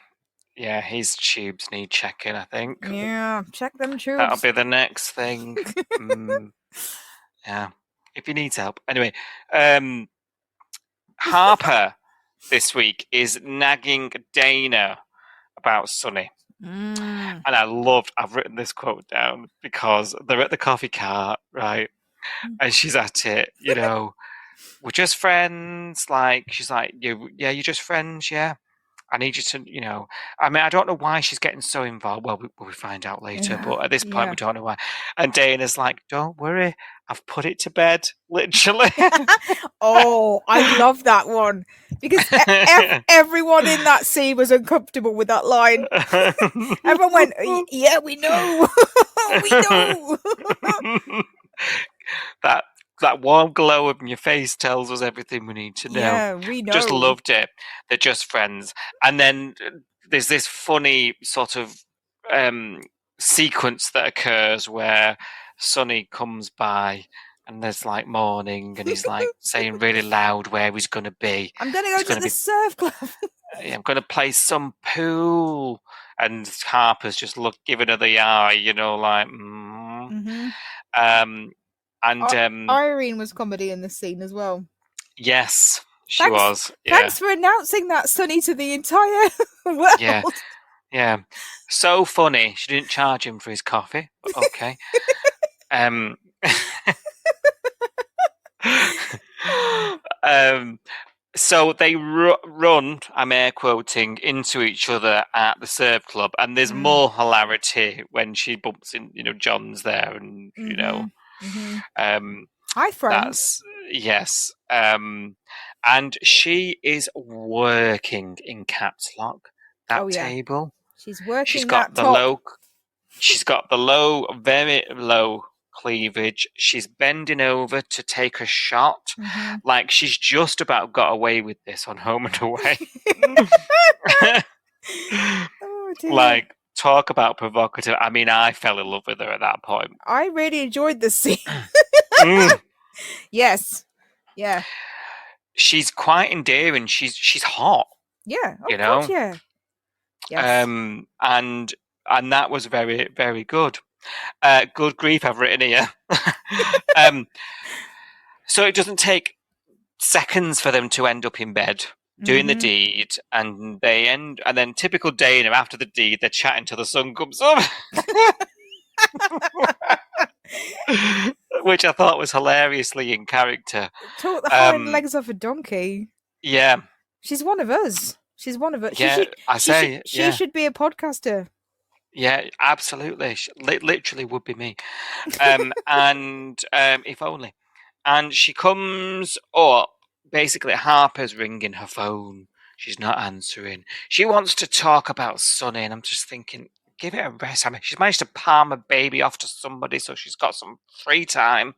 S1: His tubes need checking, I think.
S5: Yeah, check them tubes.
S1: That'll be the next thing. Yeah, if he needs help. Anyway, Harper this week is nagging Dana about Sonny. And I've written this quote down, because they're at the coffee cart, right? And she's at it, you know, we're just friends. Like, she's like, you're just friends, yeah? I need you to, you know, I mean, I don't know why she's getting so involved. Well, we find out later, but at this point, we don't know why. And Dana's like, don't worry, I've put it to bed, literally.
S5: Oh, I love that one, because everyone in that scene was uncomfortable with that line. Everyone went, yeah, we know. We know.
S1: That warm glow on your face tells us everything we need to know.
S5: Yeah, we know.
S1: Just loved it. They're just friends. And then there's this funny sort of sequence that occurs where Sonny comes by, and there's like morning, and he's like saying really loud where he's going to be.
S5: I'm going to go to the surf club.
S1: I'm going to play some pool. And Harper's just giving her the eye, you know, like, And
S5: Irene was comedy in this scene as well.
S1: Yes, she was. Yeah.
S5: Thanks for announcing that, Sonny, to the entire world.
S1: Yeah. So funny. She didn't charge him for his coffee. But okay. So they run, I'm air quoting, into each other at the surf club, and there's more hilarity when she bumps in. You know, John's there, and you know.
S5: Hi, friends.
S1: Yes. And she is working in caps lock that table.
S5: She's working.
S1: She's got the low. She's got the low, very low cleavage. She's bending over to take a shot, like she's just about got away with this on Home and Away.
S5: Oh, dear.
S1: Like, talk about provocative. I mean, I fell in love with her at that point.
S5: I really enjoyed the scene. Yes. Yeah.
S1: She's quite endearing. She's hot.
S5: Yeah.
S1: You know?
S5: God, yeah. Yes.
S1: And that was very, very good. Good grief, I've written here. So it doesn't take seconds for them to end up in bed. doing the deed, and and then typical Dana, after the deed, they're chatting till the sun comes up. Which I thought was hilariously in character.
S5: Taught the hind legs off a donkey.
S1: Yeah.
S5: She's one of us. She's one of us.
S1: Yeah,
S5: She should be a podcaster.
S1: Yeah, absolutely. Literally would be me. And if only. And she comes up, basically Harper's ringing her phone. She's not answering. She wants to talk about Sonny, and I'm just thinking, give it a rest. I mean, she's managed to palm a baby off to somebody, so she's got some free time.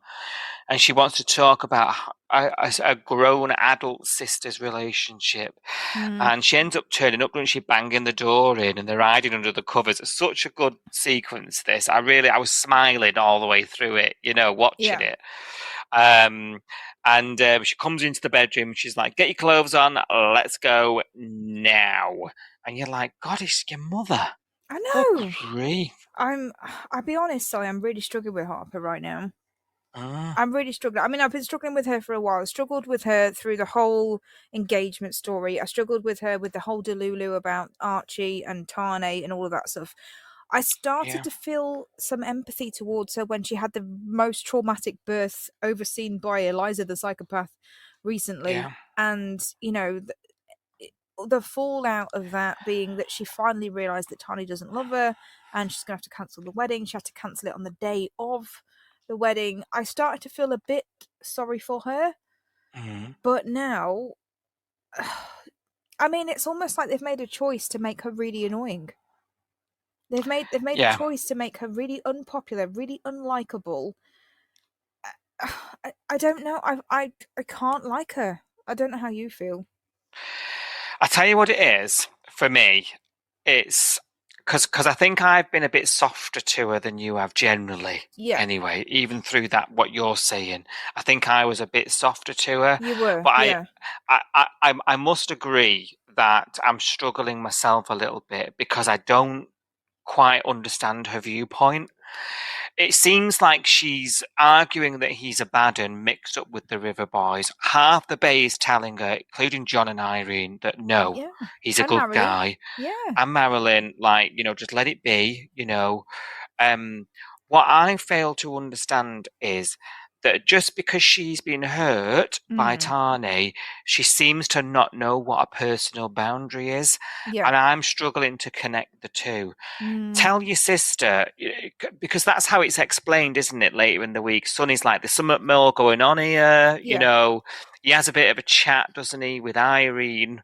S1: And she wants to talk about a grown adult sister's relationship. And she ends up turning up, doesn't she, banging the door in, and they're hiding under the covers. It's such a good sequence, this. I was smiling all the way through it, watching it. And she comes into the bedroom. She's like, get your clothes on. Let's go now. And you're like, God, it's your mother.
S5: I know.
S1: Good grief.
S5: I'll be honest, Sally, I'm really struggling with Harper right now. I'm really struggling. I mean, I've been struggling with her for a while. I struggled with her through the whole engagement story. I struggled with her with the whole delulu about Archie and Tane and all of that stuff. I started to feel some empathy towards her when she had the most traumatic birth overseen by Eliza the psychopath recently. Yeah. And, the fallout of that being that she finally realised that Tani doesn't love her and she's going to have to cancel the wedding. She had to cancel it on the day of the wedding. I started to feel a bit sorry for her. But now, I mean, it's almost like they've made a choice to make her really annoying. They've made a choice to make her really unpopular, really unlikable. I don't know. I can't like her. I don't know how you feel.
S1: I tell you what it is for me. It's because I think I've been a bit softer to her than you have generally. Yeah. Anyway, even through that, what you're saying, I think I was a bit softer to her.
S5: You were.
S1: But
S5: yeah.
S1: I must agree that I'm struggling myself a little bit because I don't quite understand her viewpoint. It seems like she's arguing that he's a bad un mixed up with the River Boys. Half the bay is telling her, including John and Irene, that no, he's a good guy.
S5: Yeah.
S1: And Marilyn, just let it be, What I fail to understand is that just because she's been hurt by Tani, she seems to not know what a personal boundary is. Yeah. And I'm struggling to connect the two. Tell your sister, because that's how it's explained, isn't it, later in the week? Sonny's like, there's something more going on here. Yeah. He has a bit of a chat, doesn't he, with Irene.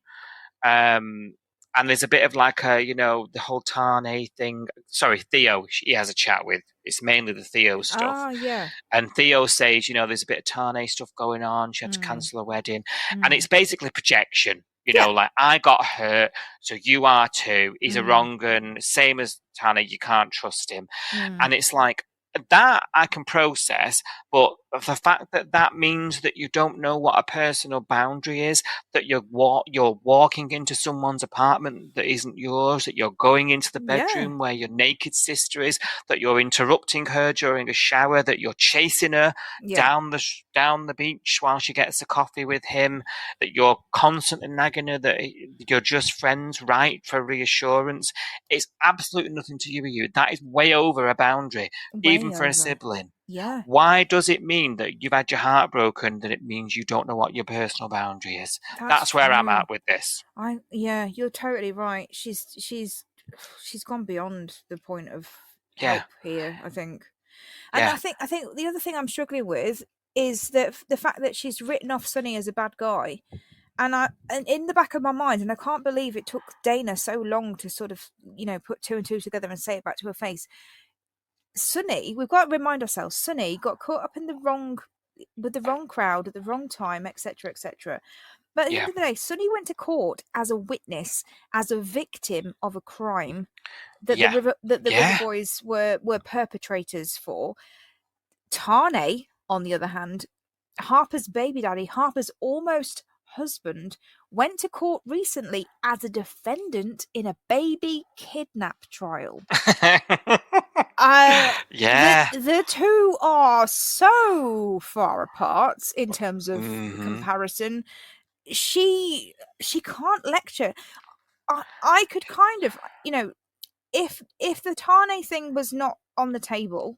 S1: And there's a bit of like the whole Tane thing. Sorry, Theo, he has a chat with. It's mainly the Theo stuff.
S5: Oh, yeah.
S1: And Theo says, there's a bit of Tane stuff going on. She had to cancel her wedding. And it's basically projection. Like, I got hurt, so you are too. He's a wrong un. Same as Tane, you can't trust him. And it's like, that I can process, but the fact that means that you don't know what a personal boundary is, that you're walking into someone's apartment that isn't yours, that you're going into the bedroom where your naked sister is, that you're interrupting her during a shower, that you're chasing her down the beach while she gets a coffee with him, that you're constantly nagging her that you're just friends, right, for reassurance. It's absolutely nothing to do with you. That is way over a boundary, even for a sibling.
S5: Yeah.
S1: Why does it mean that you've had your heart broken that it means you don't know what your personal boundary is? That's where I'm at with this.
S5: You're totally right. She's gone beyond the point of help here, I think. And I think the other thing I'm struggling with is that the fact that she's written off Sonny as a bad guy. And in the back of my mind, and I can't believe it took Dana so long to sort of, put two and two together and say it back to her face. Sonny, we've got to remind ourselves, Sonny got caught up in the wrong crowd at the wrong time, etc., etc. But at the end of the day, Sonny went to court as a witness, as a victim of a crime that the River Boys were perpetrators for. Tane, on the other hand, Harper's baby daddy, Harper's almost husband, went to court recently as a defendant in a baby kidnap trial. The two are so far apart in terms of comparison. she can't lecture. I could kind of, if the Tane thing was not on the table,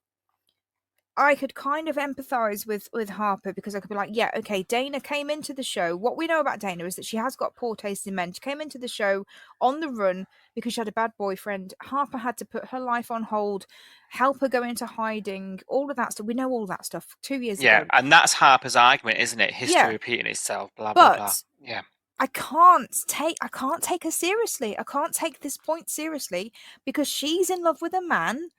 S5: I could kind of empathize with Harper, because I could be like, yeah, okay, Dana came into the show. What we know about Dana is that she has got poor taste in men. She came into the show on the run because she had a bad boyfriend. Harper had to put her life on hold, help her go into hiding, all of that stuff. We know all that stuff 2 years
S1: Yeah,
S5: ago.
S1: and that's Harper's argument, isn't it? History
S5: Yeah.
S1: repeating itself, blah, blah, blah.
S5: But
S1: Yeah.
S5: I can't take her seriously. I can't take this point seriously, because she's in love with a man.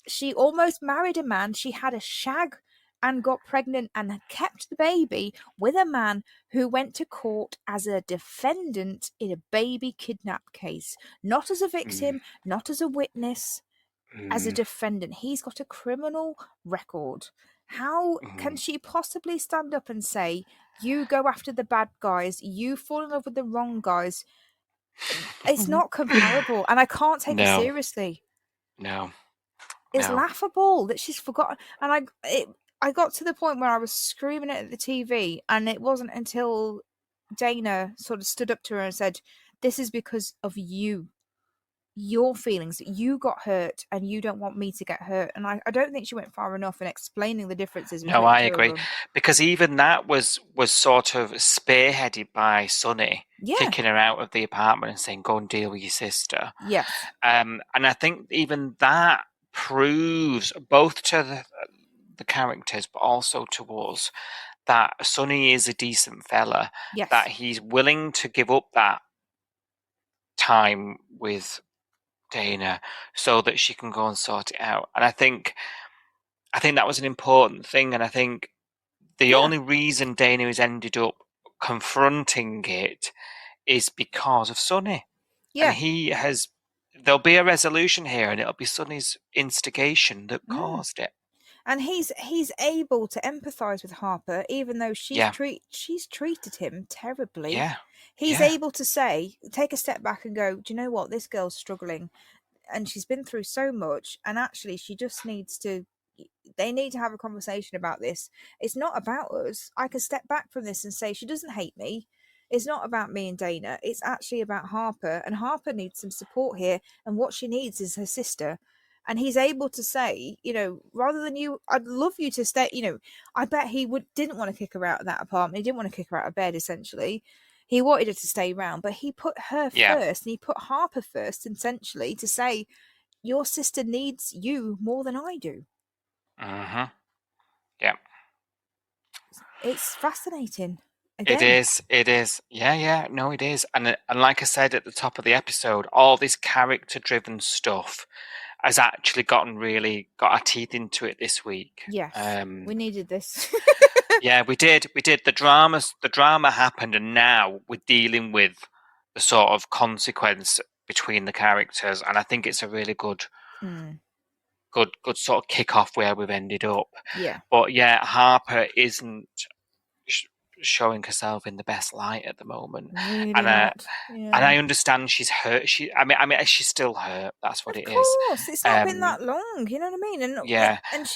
S5: She almost married a man. She had a shag and got pregnant and kept the baby with a man who went to court as a defendant in a baby kidnap case, not as a victim, not as a witness, as a defendant. He's got a criminal record. How can she possibly stand up and say, you go after the bad guys, you fall in love with the wrong guys? It's not comparable, and I can't take her seriously.
S1: No.
S5: It's laughable that she's forgotten. And I got to the point where I was screaming at the TV, and it wasn't until Dana sort of stood up to her and said, this is because of you. Your feelings. You got hurt, and you don't want me to get hurt. And I don't think she went far enough in explaining the differences between
S1: No, I
S5: the two
S1: agree.
S5: of them.
S1: Because even that was sort of spearheaded by Sonny, kicking her out of the apartment and saying, go and deal with your sister.
S5: Yes.
S1: And I think even that proves, both to the characters, but also to us, that Sonny is a decent fella.
S5: Yes.
S1: That he's willing to give up that time with Dana so that she can go and sort it out. And I think that was an important thing. And I think the only reason Dana has ended up confronting it is because of Sonny. Yeah. And there'll be a resolution here, and it'll be Sonny's instigation that caused it.
S5: And he's able to empathise with Harper, even though she's treated him terribly.
S1: Yeah.
S5: He's able to take a step back and go, do you know what? This girl's struggling, and she's been through so much, and actually she just needs to, they need to have a conversation about this. It's not about us. I can step back from this and say, she doesn't hate me. It's not about me and Dana. It's actually about Harper, and Harper needs some support here, and what she needs is her sister. And he's able to say, rather than you, I'd love you to stay, I bet he didn't want to kick her out of that apartment. He didn't want to kick her out of bed, essentially. He wanted her to stay around, but he put her first, and he put Harper first, essentially, to say, your sister needs you more than I do.
S1: Mm-hmm. Yeah.
S5: It's fascinating. Again.
S1: It is. Yeah. No, it is. And like I said at the top of the episode, all this character-driven stuff has actually got our teeth into it this week.
S5: Yes, we needed this.
S1: Yeah, we did. The drama happened, and now we're dealing with the sort of consequence between the characters, and I think it's a really good sort of kick-off where we've ended up.
S5: Yeah.
S1: But yeah, Harper isn't showing herself in the best light at the moment.
S5: Really
S1: and
S5: not.
S1: And I understand she's hurt. I mean, she's still hurt. That's what it is.
S5: Of course, it's not been that long. You know what I mean? And and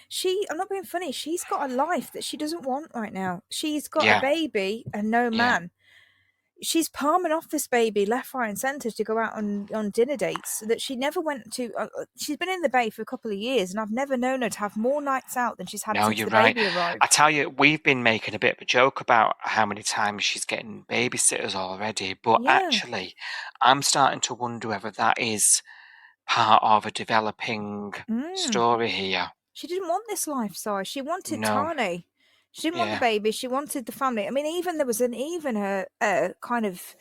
S5: she. I'm not being funny. She's got a life that she doesn't want right now. She's got a baby and no man. She's palming off this baby left, right, and centre to go out on dinner dates that she never went to. She's been in the Bay for a couple of years, and I've never known her to have more nights out than she's had since the baby arrived.
S1: I tell you, we've been making a bit of a joke about how many times she's getting babysitters already, but actually, I'm starting to wonder whether that is part of a developing story here.
S5: She didn't want this life, Si. She wanted Tane. She didn't want the baby. She wanted the family. I mean, even there was a kind of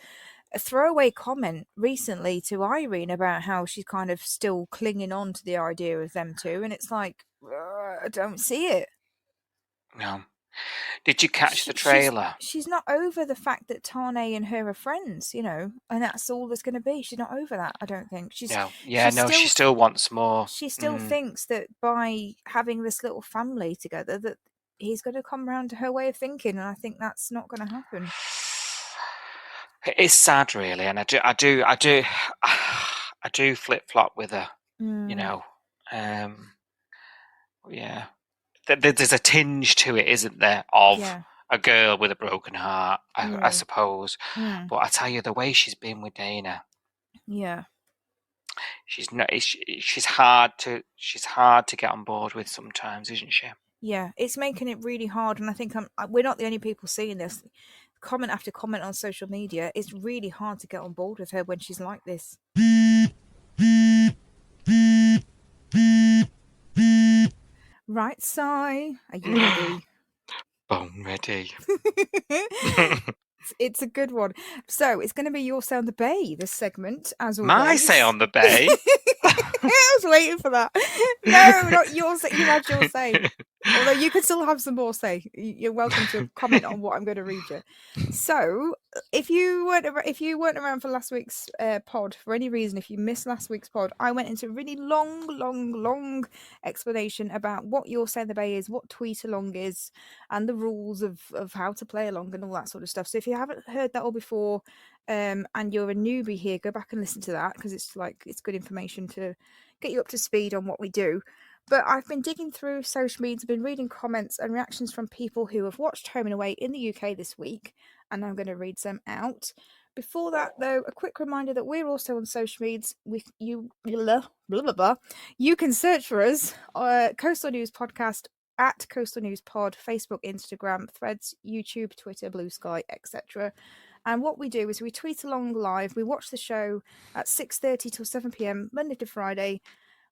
S5: a throwaway comment recently to Irene about how she's kind of still clinging on to the idea of them two, and it's like, I don't see it.
S1: No. Did you catch the trailer?
S5: She's not over the fact that Tane and her are friends, and that's all there's going to be. She's not over that, I don't think. She
S1: still wants more.
S5: She still thinks that by having this little family together, that he's going to come around to her way of thinking, and I think that's not going to happen.
S1: It is sad, really, and I do flip flop with her. Yeah. There's a tinge to it, isn't there? Of a girl with a broken heart, I suppose. But I tell you, the way she's been with Dana, she's not. She's hard to get on board with sometimes, isn't she?
S5: Yeah, it's making it really hard, and I think we're not the only people seeing this. Comment after comment on social media, it's really hard to get on board with her when she's like this. Right, Si, are you ready?
S1: Bone ready.
S5: It's a good one. So it's going to be your say on the bay, this segment, as always.
S1: My say on the bay?
S5: I was waiting for that. No, not your say. You had your say. Although you could still have some more say. You're welcome to comment on what I'm going to read you. So, if you weren't around for last week's pod for any reason, if you missed last week's pod, I went into a really long explanation about what your say on the bay is, what tweet along is, and the rules of how to play along and all that sort of stuff. So if you haven't heard that all before, and you're a newbie here, go back and listen to that, because it's good information to get you up to speed on what we do. But I've been digging through social media, been reading comments and reactions from people who have watched Home and Away in the UK this week, and I'm going to read some out. Before that, though, a quick reminder that we're also on social medias. You can search for us, Coastal News Podcast, at Coastal News Pod, Facebook, Instagram, Threads, YouTube, Twitter, Blue Sky, etc. And what we do is we tweet along live. We watch the show at 6:30 till 7 p.m, Monday to Friday.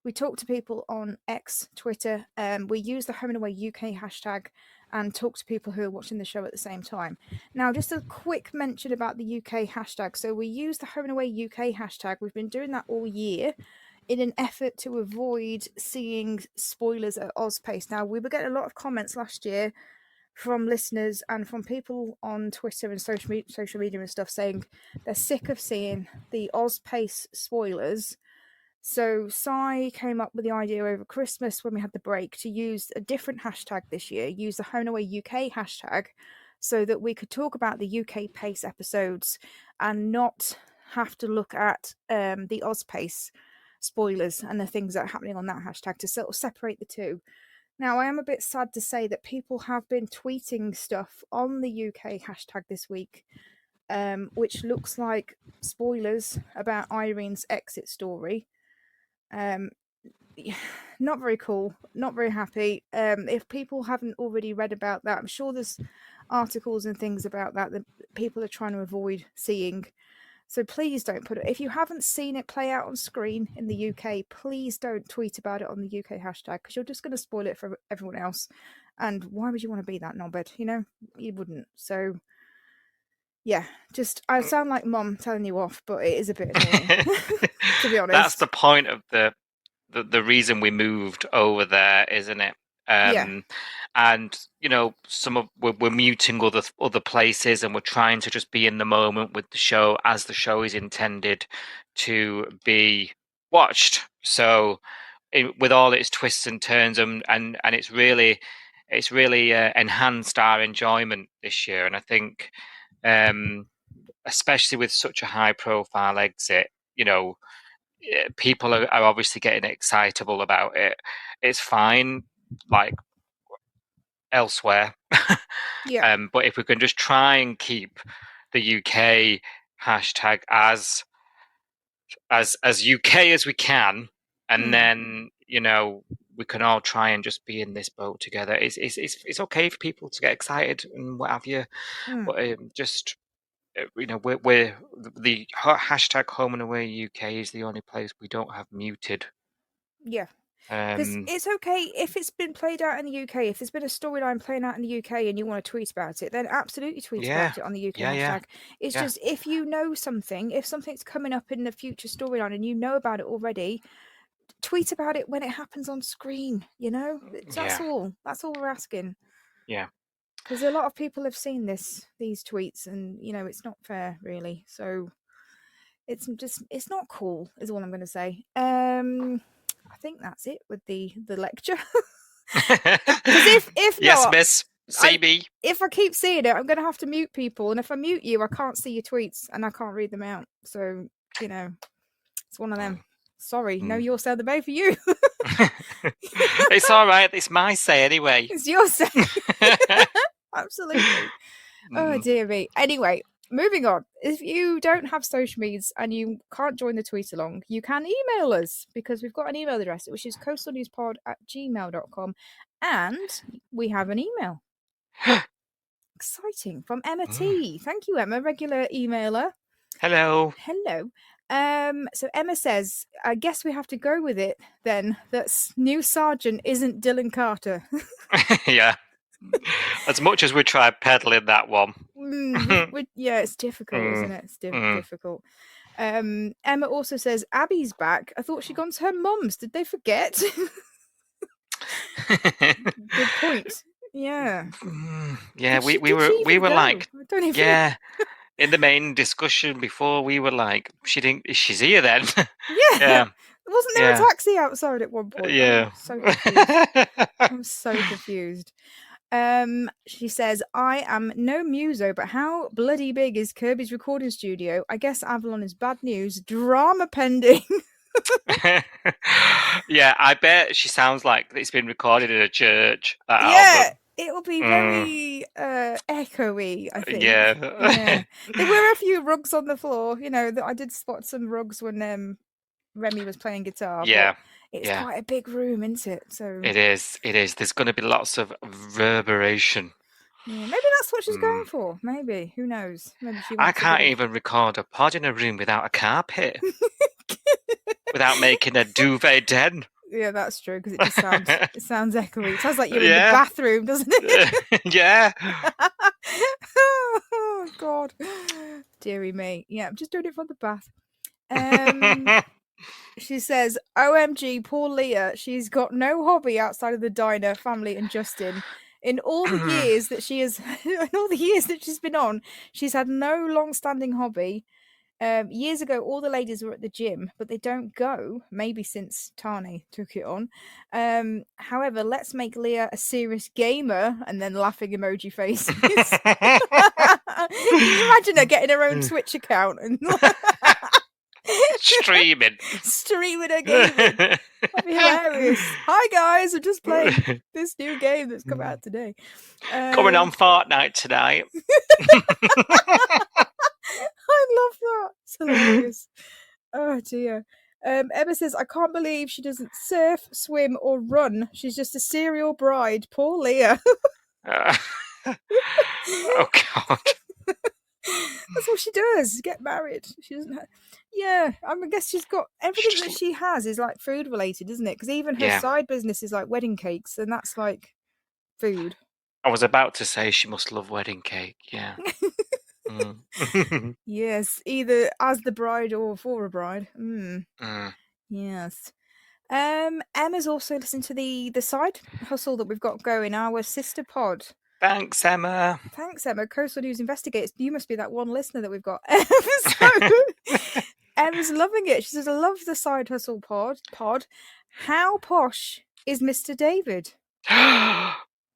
S5: We talk to people on X, Twitter. We use the Home and Away UK hashtag and talk to people who are watching the show at the same time. Now, just a quick mention about the UK hashtag. So we use the Home and Away UK hashtag. We've been doing that all year in an effort to avoid seeing spoilers at Ozpace. Now, we were getting a lot of comments last year from listeners and from people on Twitter and social media and stuff saying they're sick of seeing the Ozpace spoilers. So Si came up with the idea over Christmas when we had the break to use a different hashtag this year, use the Home and Away UK hashtag, so that we could talk about the UK Pace episodes and not have to look at the Ozpace spoilers and the things that are happening on that hashtag, to sort of separate the two. Now, I am a bit sad to say that people have been tweeting stuff on the UK hashtag this week, which looks like spoilers about Irene's exit story. Not very cool, not very happy. If people haven't already read about that, I'm sure there's articles and things about that people are trying to avoid seeing. So please don't put it. If you haven't seen it play out on screen in the UK, please don't tweet about it on the UK hashtag, because you're just going to spoil it for everyone else. And why would you want to be that knobhead? You know, you wouldn't. So yeah, just I sound like Mom telling you off, but it is a bit annoying, to be honest.
S1: That's the point of the reason we moved over there, isn't it?
S5: Yeah.
S1: And you know, we're muting other places, and we're trying to just be in the moment with the show as the show is intended to be watched. So, with all its twists and turns, and it's really enhanced our enjoyment this year. And I think, especially with such a high profile exit, you know, people are obviously getting excitable about it. It's fine, like elsewhere.
S5: Yeah.
S1: But if we can just try and keep the UK hashtag as UK as we can, and then, you know, we can all try and just be in this boat together. It's okay for people to get excited and what have you, but just, you know, we're the hashtag Home and Away UK is the only place we don't have muted.
S5: Yeah. Because it's okay if it's been played out in the UK. If there's been a storyline playing out in the UK and you want to tweet about it, then absolutely tweet about it on the UK hashtag. It's just, if you know something, if something's coming up in the future storyline and you know about it already, tweet about it when it happens on screen. You know, that's all. That's all we're asking.
S1: Yeah.
S5: Because a lot of people have seen these tweets, and you know, it's not fair, really. So it's not cool, is all I'm going to say. I think that's it with the lecture. Because if
S1: yes,
S5: not,
S1: Miss CB,
S5: if I keep seeing it, I'm going to have to mute people, and if I mute you, I can't see your tweets and I can't read them out. So, you know, it's one of them. Sorry, no, your say of the bay for you.
S1: It's all right. It's my say anyway.
S5: It's your say. Absolutely. Oh, dear me. Anyway, moving on. If you don't have social medias and you can't join the tweet along, you can email us because we've got an email address, which is coastalnewspod@gmail.com. And we have an email. Exciting. From Emma T. Thank you, Emma, regular emailer.
S1: Hello.
S5: Hello. So Emma says, I guess we have to go with it then that new sergeant isn't Dylan Carter.
S1: Yeah. As much as we tried peddling that one.
S5: Yeah, it's difficult, isn't it? It's difficult. Emma also says, Abby's back. I thought she'd gone to her mum's. Did they forget? Good point. Yeah.
S1: Yeah, we were like,
S5: I don't even
S1: yeah. In the main discussion before, we were like, she's here then.
S5: Yeah. Wasn't there a taxi outside at one point?
S1: Yeah.
S5: I'm so confused. She says, I am no muso, but how bloody big is Kirby's recording studio? I guess Avalon is bad news. Drama pending.
S1: Yeah, I bet she sounds like it's been recorded in a church.
S5: Album. It will be very echoey, I think.
S1: Yeah.
S5: There were a few rugs on the floor. I did spot some rugs when Remy was playing guitar.
S1: Yeah.
S5: But it's quite a big room, isn't it? So
S1: it is. There's going to be lots of reverberation.
S5: Yeah, maybe that's what she's going for. Maybe. Who knows? Maybe she
S1: I can't even record a pod in a room without a carpet. Without making a duvet den.
S5: Yeah, that's true, because it just sounds echoey. It sounds like you're in the bathroom, doesn't it?
S1: Yeah.
S5: Oh, God. Dearie me. Yeah, I'm just doing it from the bath. She says, OMG, poor Leah. She's got no hobby outside of the diner, family, and Justin. In all the years that she's been on, she's had no long-standing hobby. Years ago, all the ladies were at the gym, but they don't go, maybe since Tani took it on. However, let's make Leah a serious gamer, and then laughing emoji faces. Can you imagine her getting her own Twitch account and
S1: streaming
S5: her gaming? That'd be hilarious. Hi guys, I'm just playing this new game that's come out today.
S1: Coming on Fortnite tonight.
S5: I love that. It's hilarious. Oh dear. Emma says, I can't believe she doesn't surf, swim, or run. She's just a serial bride. Poor Leah.
S1: Oh God.
S5: That's what she does. Get married. She doesn't have... Yeah, I guess she's got everything that she has is like food related, isn't it? Because even her side business is like wedding cakes, and that's like food.
S1: I was about to say she must love wedding cake. Yeah.
S5: Yes, either as the bride or for a bride. Yes. Emma's also listened to the side hustle that we've got going, our sister pod.
S1: Thanks, Emma.
S5: Coastal News Investigates. You must be that one listener that we've got. Emma's loving it. She says, I love the side hustle pod. How posh is Mr. David?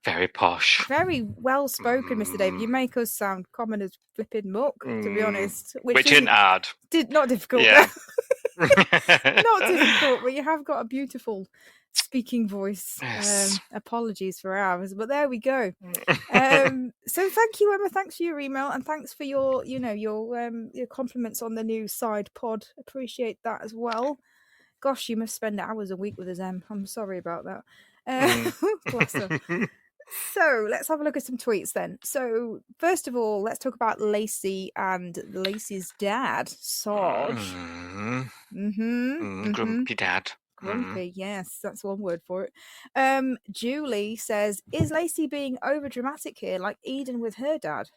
S1: Very posh.
S5: Very well spoken, Mr. David. You make us sound common as flipping muck, to be honest.
S1: Which isn't hard.
S5: Not difficult. Yeah. Not difficult, but you have got a beautiful speaking voice.
S1: Yes.
S5: Apologies for ours, but there we go. So thank you, Emma. Thanks for your email, and thanks for your compliments on the new side pod. Appreciate that as well. Gosh, you must spend hours a week with us, Em. I'm sorry about that. Bless her. So let's have a look at some tweets then. So first of all, let's talk about Lacey and Lacey's dad, Sarge.
S1: Grumpy dad.
S5: Grumpy, yes, that's one word for it. Julie says, is Lacey being over dramatic here, like Eden with her dad?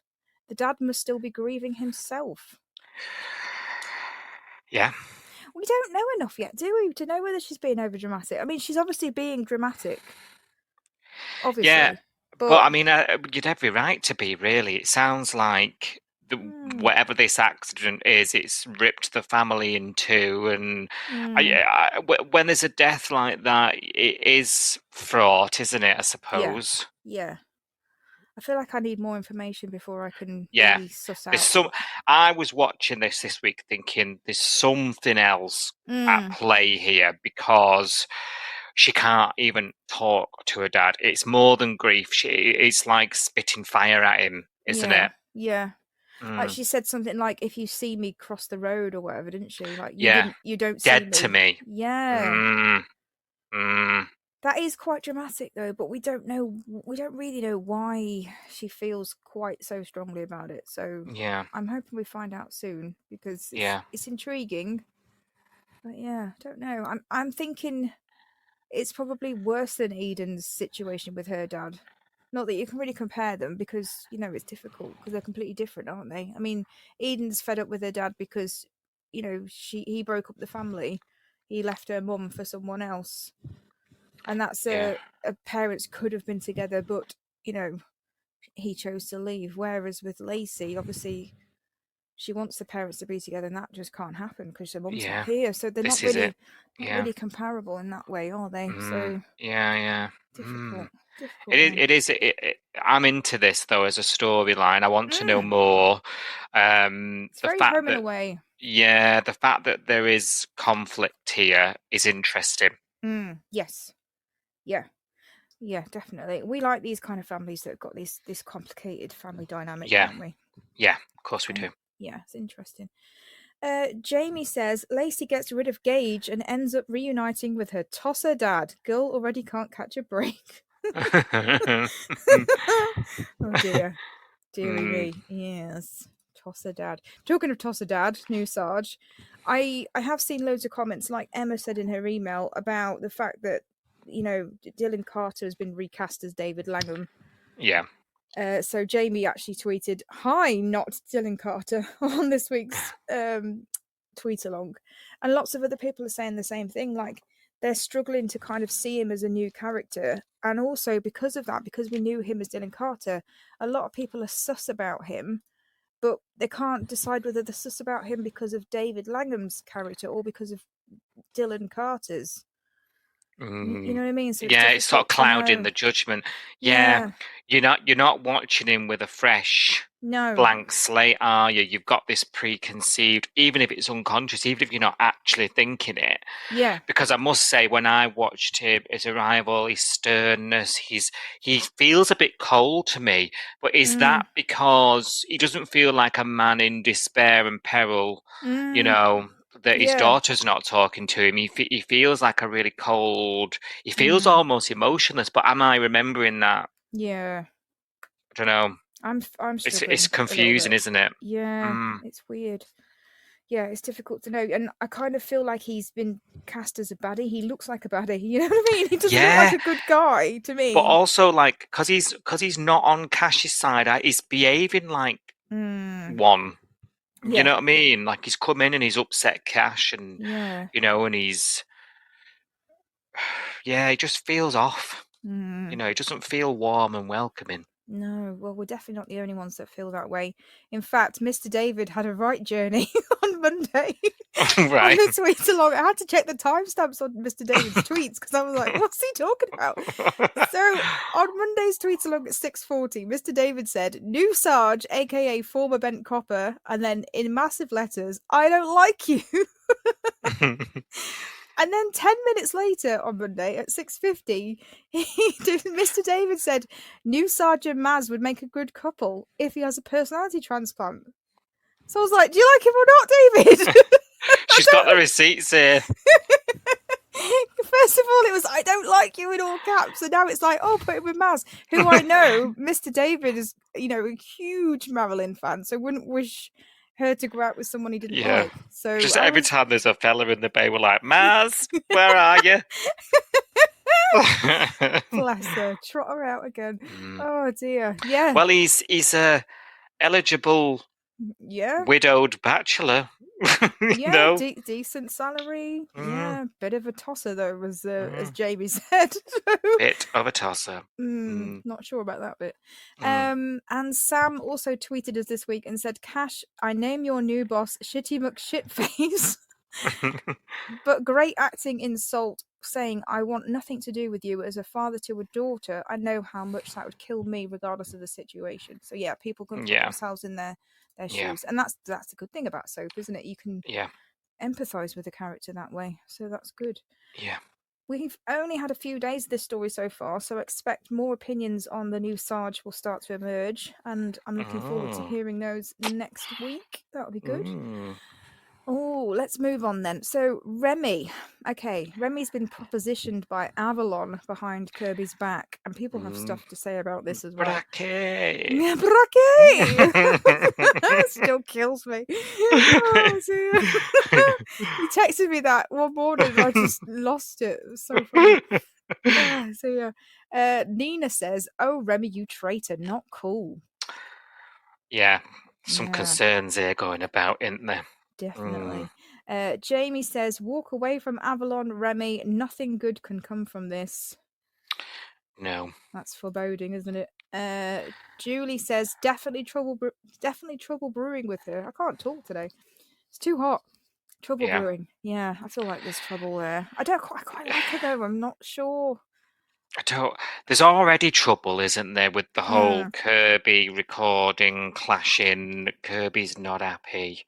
S5: The dad must still be grieving himself.
S1: Yeah.
S5: We don't know enough yet, do we, to know whether she's being over dramatic? I mean, she's obviously being dramatic. Obviously.
S1: Yeah, but I mean, you'd have every right to be, really. It sounds like whatever this accident is, it's ripped the family in two. And when there's a death like that, it is fraught, isn't it, I suppose?
S5: Yeah. I feel like I need more information before I can really suss out.
S1: I was watching this week thinking there's something else at play here, because she can't even talk to her dad. It's more than grief. It's like spitting fire at him, isn't it?
S5: Yeah. Like she said something like, "If you see me cross the road," or whatever, didn't she? Like you don't see
S1: dead
S5: me.
S1: to me.
S5: Yeah. That is quite dramatic, though. But we don't really know why she feels quite so strongly about it. So I'm hoping we find out soon, because it's intriguing. But yeah, I don't know. I'm thinking it's probably worse than Eden's situation with her dad. Not that you can really compare them, because it's difficult, because they're completely different, aren't they? I mean, Eden's fed up with her dad because he broke up the family. He left her mum for someone else, and that's a parents could have been together, but he chose to leave. Whereas with Lacey, obviously, she wants the parents to be together, and that just can't happen because her mum's not here. So they're not really comparable in that way, are they? So difficult.
S1: It is. I'm into this though as a storyline. I want to know more.
S5: It's very Home and Away.
S1: Yeah, the fact that there is conflict here is interesting.
S5: Yes. Yeah, definitely. We like these kind of families that have got this complicated family dynamic, don't we?
S1: Yeah, of course we do.
S5: Yeah, it's interesting. Jamie says Lacey gets rid of Gage and ends up reuniting with her tosser dad. Girl already can't catch a break. Oh dear. Deary me. Yes. Tosser dad. Talking of tosser dad, new Sarge, I have seen loads of comments, like Emma said in her email, about the fact that Dylan Carter has been recast as David Langham.
S1: Yeah.
S5: So Jamie actually tweeted, "Hi, not Dylan Carter," on this week's tweet along, and lots of other people are saying the same thing. Like, they're struggling to kind of see him as a new character, and also because of that, because we knew him as Dylan Carter, a lot of people are sus about him, but they can't decide whether they're sus about him because of David Langham's character or because of Dylan Carter's. You know what I mean? So
S1: it's sort of clouding the judgment. Yeah. You're not watching him with a fresh blank slate, are you? You've got this preconceived, even if it's unconscious, even if you're not actually thinking it.
S5: Yeah.
S1: Because I must say, when I watched him, his arrival, his sternness, he feels a bit cold to me. But is that because he doesn't feel like a man in despair and peril? That his daughter's not talking to him. He feels like a really cold. He feels almost emotionless. But am I remembering that?
S5: Yeah.
S1: I don't know.
S5: I'm struggling.
S1: It's confusing, isn't it?
S5: Yeah, it's weird. Yeah, it's difficult to know, and I kind of feel like he's been cast as a baddie. He looks like a baddie. You know what I mean? He doesn't look like a good guy to me.
S1: But also, like, because he's not on Cash's side, he's behaving like one. You know what I mean? Like, he's come in and he's upset Cash, and and he's he just feels off. He doesn't feel warm and welcoming.
S5: No, well, we're definitely not the only ones that feel that way. In fact, Mr. David had a right journey on Monday.
S1: Right.
S5: On the tweet along. I had to check the timestamps on Mr. David's tweets because I was like, what's he talking about? So on Monday's tweet along at 6:40, Mr. David said, "New Sarge, aka former Bent Copper," and then in massive letters, "I don't like you." And then 10 minutes later on Monday at 6:50, Mr. David said, "New Sergeant Maz would make a good couple if he has a personality transplant." So I was like, do you like him or not, David?
S1: She's got the receipts here.
S5: First of all, it was, "I don't like you," in all caps. And now it's like, oh, put him with Maz, who I know Mr. David is, a huge Marilyn fan, so wouldn't wish her to go out with someone he didn't like. So
S1: just every time there's a fella in the bay, we're like, "Maz, where are you?"
S5: Bless her, trot her out again. Oh dear. Yeah.
S1: Well, he's a eligible widowed bachelor.
S5: Decent salary. Yeah, bit of a tosser though, as Jamie said.
S1: Bit of a tosser.
S5: Not sure about that bit. And Sam also tweeted us this week and said, "Cash, I name your new boss Shitty McShitface." But great acting in Salt, saying, "I want nothing to do with you. As a father to a daughter, I know how much that would kill me regardless of the situation." So yeah, people can put themselves in their shoes, and that's a good thing about soap, isn't it? You can empathize with the character that way, so that's good. We've only had a few days of this story so far, so expect more opinions on the new Sarge will start to emerge, and I'm looking forward to hearing those next week. That'll be good. Oh, let's move on then. So Remy. Okay, Remy's been propositioned by Avalon behind Kirby's back, and people have stuff to say about this as well.
S1: Braque!
S5: Yeah, braque! Still kills me. Oh, he texted me that one morning and I just lost it. It was so funny. Nina says, "Oh, Remy, you traitor, not cool."
S1: Yeah, some concerns here going about, isn't there?
S5: Definitely. Jamie says, "Walk away from Avalon, Remy. Nothing good can come from this."
S1: No.
S5: That's foreboding, isn't it? Julie says, definitely trouble brewing with her. I can't talk today. It's too hot. Trouble brewing. Yeah, I feel like there's trouble there. I quite like her though. I'm not sure.
S1: There's already trouble, isn't there, with the whole Kirby recording clashing. Kirby's not happy.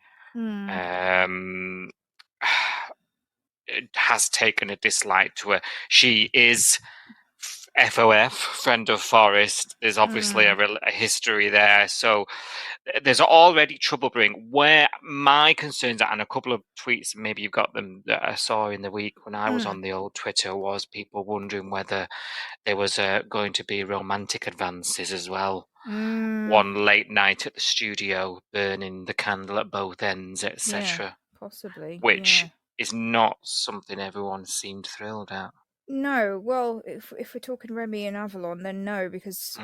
S1: Has taken a dislike to her. She is FOF, friend of Forest. There's obviously a history there. So there's already trouble brewing. Where my concerns are, and a couple of tweets, maybe you've got them, that I saw in the week when I was on the old Twitter, was people wondering whether there was going to be romantic advances as well. One late night at the studio, burning the candle at both ends, etc.
S5: Yeah, possibly.
S1: Which is not something everyone seemed thrilled at.
S5: No, well, if we're talking Remy and Avalon, then no, because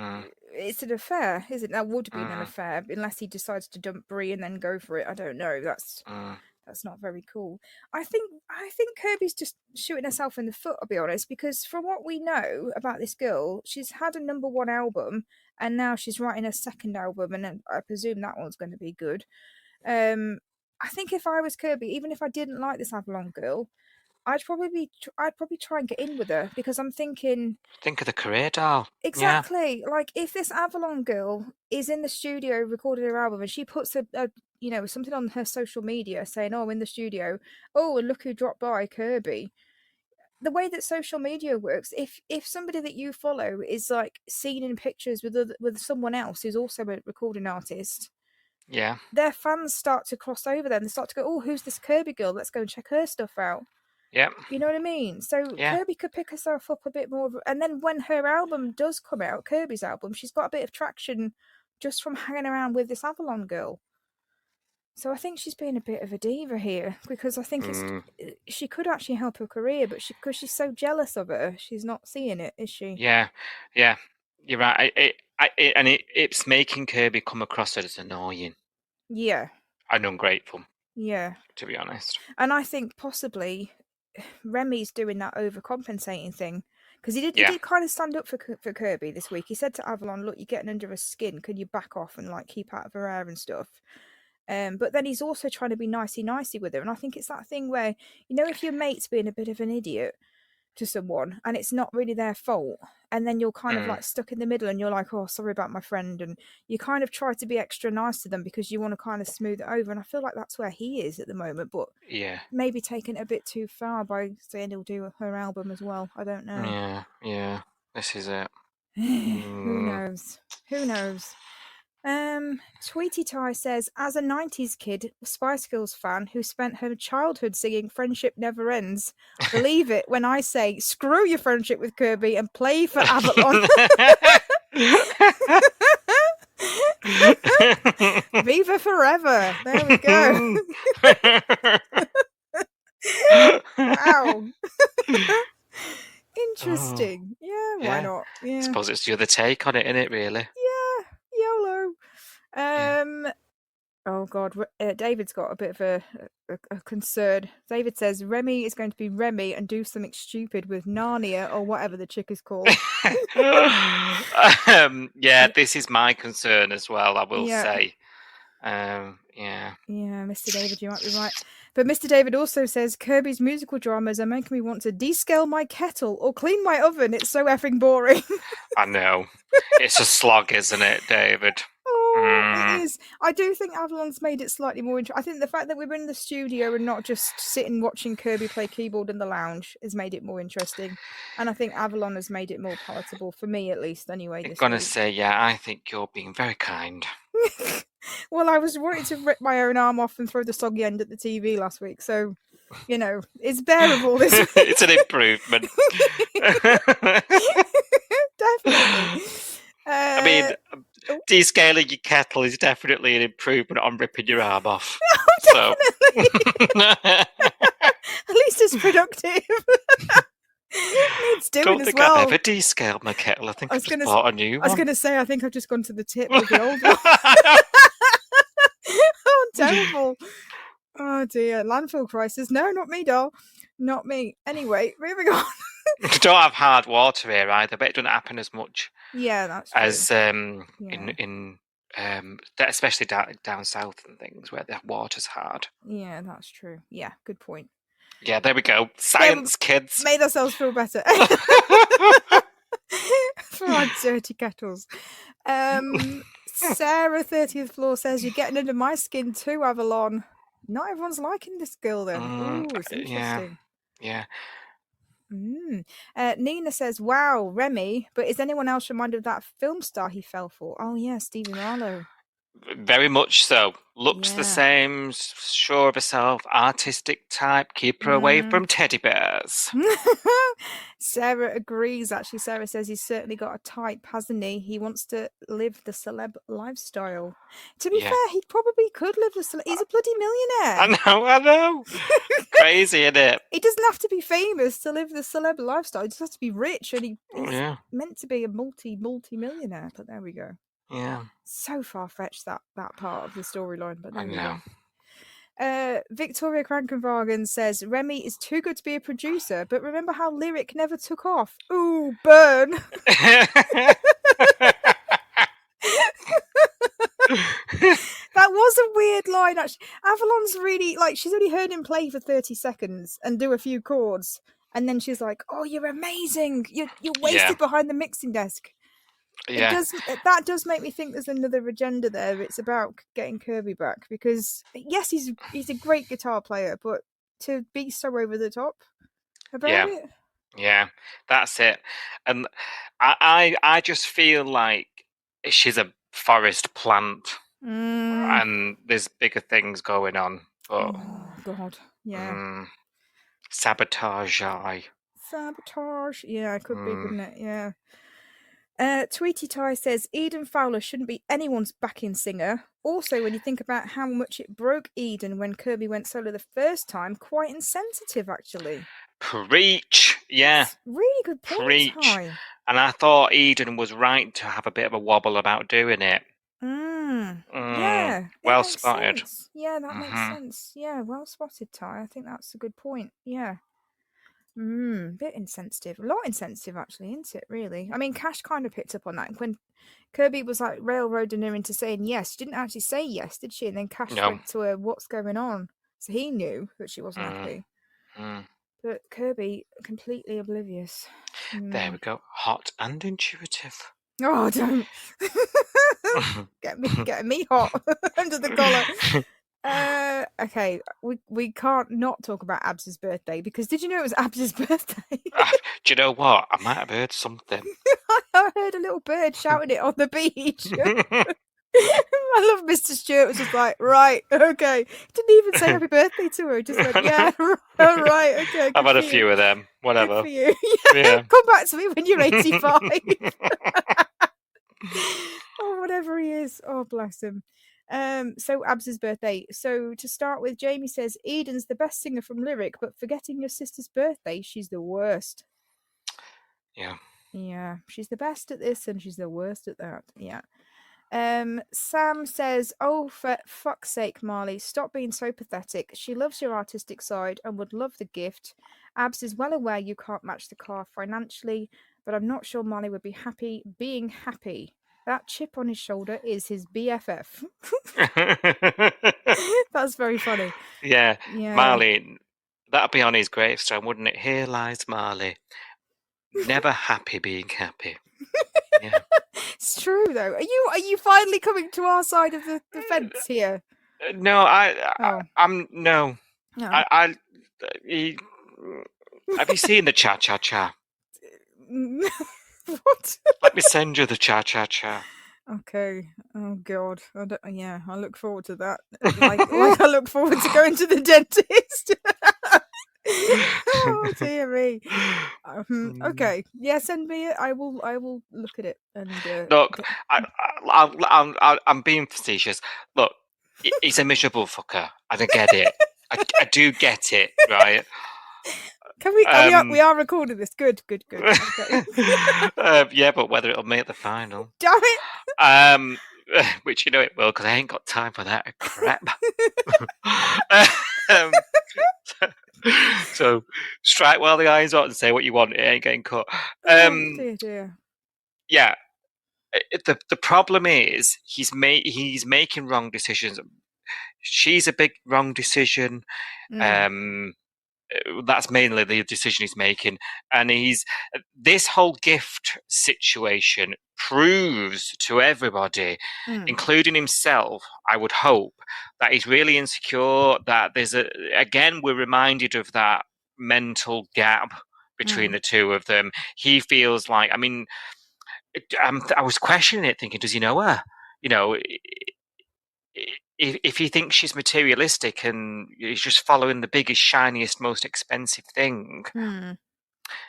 S5: it's an affair, isn't it? That would be an affair, unless he decides to dump Bree and then go for it. I don't know. That's not very cool. I think Kirby's just shooting herself in the foot, I'll be honest, because from what we know about this girl, she's had a #1 album, and now she's writing her second album, and I presume that one's going to be good. I think if I was Kirby, even if I didn't like this Avalon girl, I'd probably try and get in with her, because I'm thinking...
S1: Think of the career, doll.
S5: Exactly.
S1: Yeah.
S5: Like, if this Avalon girl is in the studio recording her album and she puts a something on her social media saying, "Oh, I'm in the studio. Oh, and look who dropped by, Kirby." The way that social media works, if somebody that you follow is like seen in pictures with someone else who's also a recording artist, their fans start to cross over then. They start to go, "Oh, who's this Kirby girl? Let's go and check her stuff out."
S1: Yep.
S5: You know what I mean? So Kirby could pick herself up a bit more. And then when her album does come out, Kirby's album, she's got a bit of traction just from hanging around with this Avalon girl. So I think she's being a bit of a diva here, because I think she could actually help her career, but because she's so jealous of her, she's not seeing it, is she?
S1: Yeah. You're right. It's making Kirby come across as annoying.
S5: Yeah.
S1: And ungrateful.
S5: Yeah.
S1: To be honest.
S5: And I think possibly Remy's doing that overcompensating thing, because he did kind of stand up for Kirby this week. He said to Avalon, "Look, you're getting under her skin. Can you back off and like keep out of her hair and stuff?" But then he's also trying to be nicey with her, and I think it's that thing where, if your mate's being a bit of an idiot to someone and it's not really their fault, and then you're kind of like stuck in the middle and you're like, "Oh, sorry about my friend," and you kind of try to be extra nice to them because you want to kind of smooth it over. And I feel like that's where he is at the moment, but maybe taken a bit too far by saying he'll do her album as well. I don't know.
S1: Yeah, this is it.
S5: Who knows? Tweety Tie says, as a 90s kid, Spice Girls fan who spent her childhood singing Friendship Never Ends, believe it when I say, screw your friendship with Kirby and play for Avalon. Viva forever. There we go. Wow. Interesting. Yeah, why not? Yeah.
S1: I suppose it's the other take on it, isn't it, really?
S5: Yeah, YOLO. Oh God, David's got a bit of a concern. David says Remy is going to be Remy and do something stupid with Narnia or whatever the chick is called.
S1: This is my concern as well, I will say. Yeah,
S5: Mr. David, you might be right. But Mr. David also says Kirby's musical dramas are making me want to descale my kettle or clean my oven. It's so effing boring.
S1: I know. It's a slog, isn't it, David?
S5: Oh, It is. I do think Avalon's made it slightly more interesting. I think the fact that we're in the studio and not just sitting watching Kirby play keyboard in the lounge has made it more interesting. And I think Avalon has made it more palatable, for me at least, anyway.
S1: I'm going to say, yeah, I think you're being very kind.
S5: Well, I was wanting to rip my own arm off and throw the soggy end at the TV last week, so, you know, it's bearable this week.
S1: It's an improvement.
S5: Definitely.
S1: I mean, descaling your kettle is definitely an improvement on ripping your arm off.
S5: Oh, definitely. At least it's productive. Needs doing
S1: Don't
S5: as
S1: think
S5: well.
S1: I've ever descaled my kettle. I think I just bought a new one.
S5: I was going to say, I think I've just gone to the tip with the old one. Oh, terrible. Oh, dear. Landfill crisis. No, not me, doll. Not me. Anyway, moving on.
S1: We don't have hard water here either, but it doesn't happen as much.
S5: Yeah, that's true.
S1: As in especially down south and things where the water's hard.
S5: Yeah, that's true. Yeah, good point.
S1: Yeah, there we go. Science, kids.
S5: Made ourselves feel better. For our dirty kettles. Sarah, 30th floor, says, you're getting under my skin too, Avalon. Not everyone's liking this girl then. Ooh, it's interesting.
S1: Yeah.
S5: Nina says, wow, Remy, but is anyone else reminded of that film star he fell for? Oh, yeah, Stevie Marlowe.
S1: Very much so. Looks the same, sure of herself, artistic type, keep her away from teddy bears.
S5: Sarah agrees, actually. Sarah says he's certainly got a type, hasn't he? He wants to live the celeb lifestyle. To be fair, he probably could live the celeb. He's a bloody millionaire.
S1: I know. Crazy, isn't it?
S5: He doesn't have to be famous to live the celeb lifestyle. He just has to be rich, and he's meant to be a multi-millionaire. But there we go.
S1: Yeah.
S5: So far-fetched, that part of the storyline, but there we
S1: know.
S5: go. Victoria Krankenwagen says, Remy is too good to be a producer, but remember how Lyric never took off? Ooh, burn. That was a weird line, actually. Avalon's really, she's only heard him play for 30 seconds and do a few chords, and then she's like, oh, you're amazing. You're wasted behind the mixing desk.
S1: Yeah.
S5: That does make me think there's another agenda there. It's about getting Kirby back, because yes, he's a great guitar player, but to be so over the top about it.
S1: Yeah, that's it. And I just feel like she's a forest plant, and there's bigger things going on. But,
S5: oh God, yeah.
S1: Sabotage.
S5: Yeah, it could be, couldn't it? Yeah. Tweety Tie says Eden Fowler shouldn't be anyone's backing singer. Also, when you think about how much it broke Eden when Kirby went solo the first time, quite insensitive, actually.
S1: Preach, yeah.
S5: That's really good point.
S1: Preach.
S5: Ty.
S1: And I thought Eden was right to have a bit of a wobble about doing it.
S5: Yeah.
S1: Well spotted.
S5: Sense. Yeah, that makes sense. Yeah, well spotted, Ty. I think that's a good point. Yeah. Bit insensitive. A lot insensitive, actually, isn't it, really? I mean, Cash kind of picked up on that. When Kirby was, railroading her into saying yes, she didn't actually say yes, did she? And then Cash went to her, what's going on? So he knew that she wasn't happy. But Kirby, completely oblivious.
S1: There we go. Hot and intuitive.
S5: Oh, don't. Getting me hot under the collar. Okay, we can't not talk about Abs's birthday, because did you know it was Abs's birthday?
S1: Do you know what? I might have heard something.
S5: I heard a little bird shouting it on the beach. I love Mr. Stewart was just like, right, okay. Didn't even say happy birthday to her. Just went, yeah, right, okay.
S1: I've had a few of them. Whatever.
S5: Good for you. Yeah. Come back to me when you're 85. Oh, whatever he is. Oh, bless him. So Abs's birthday. So to start with, Jamie says Eden's the best singer from Lyric, but forgetting your sister's birthday, she's the worst. Yeah, she's the best at this and she's the worst at that. Yeah. Sam says, oh, for fuck's sake, Marley, stop being so pathetic. She loves your artistic side and would love the gift. Abs is well aware you can't match the car financially, but I'm not sure Marley would be happy being happy. That chip on his shoulder is his BFF. That's very funny.
S1: Yeah. Marley, that'd be on his gravestone, wouldn't it? Here lies Marley, never happy being happy. Yeah.
S5: It's true though. Are you finally coming to our side of the fence here?
S1: No, I'm no.
S5: No.
S1: Have you seen the Cha Cha Cha?
S5: What?
S1: Let me send you the Cha Cha Cha.
S5: Okay. Oh God. I look forward to that. Like I look forward to going to the dentist. Oh dear me. Okay. Yeah, send me it. I will look at it and
S1: look. I'm being facetious. Look, he's a miserable fucker. I don't get it. I do get it, right?
S5: Can we? We are recording this. Good. Okay.
S1: Yeah, but whether it'll make the final.
S5: Damn it.
S1: Which you know it will, because I ain't got time for that crap. So strike while the iron's hot and say what you want. It ain't getting cut.
S5: Dear.
S1: Yeah. The problem is he's making wrong decisions. She's a big wrong decision. That's mainly the decision he's making, and this whole gift situation proves to everybody, including himself, I would hope, that he's really insecure, that we're reminded of that mental gap between the two of them. He feels like, I mean, I was questioning it, thinking, does he know her? You know, if he thinks she's materialistic and he's just following the biggest, shiniest, most expensive thing,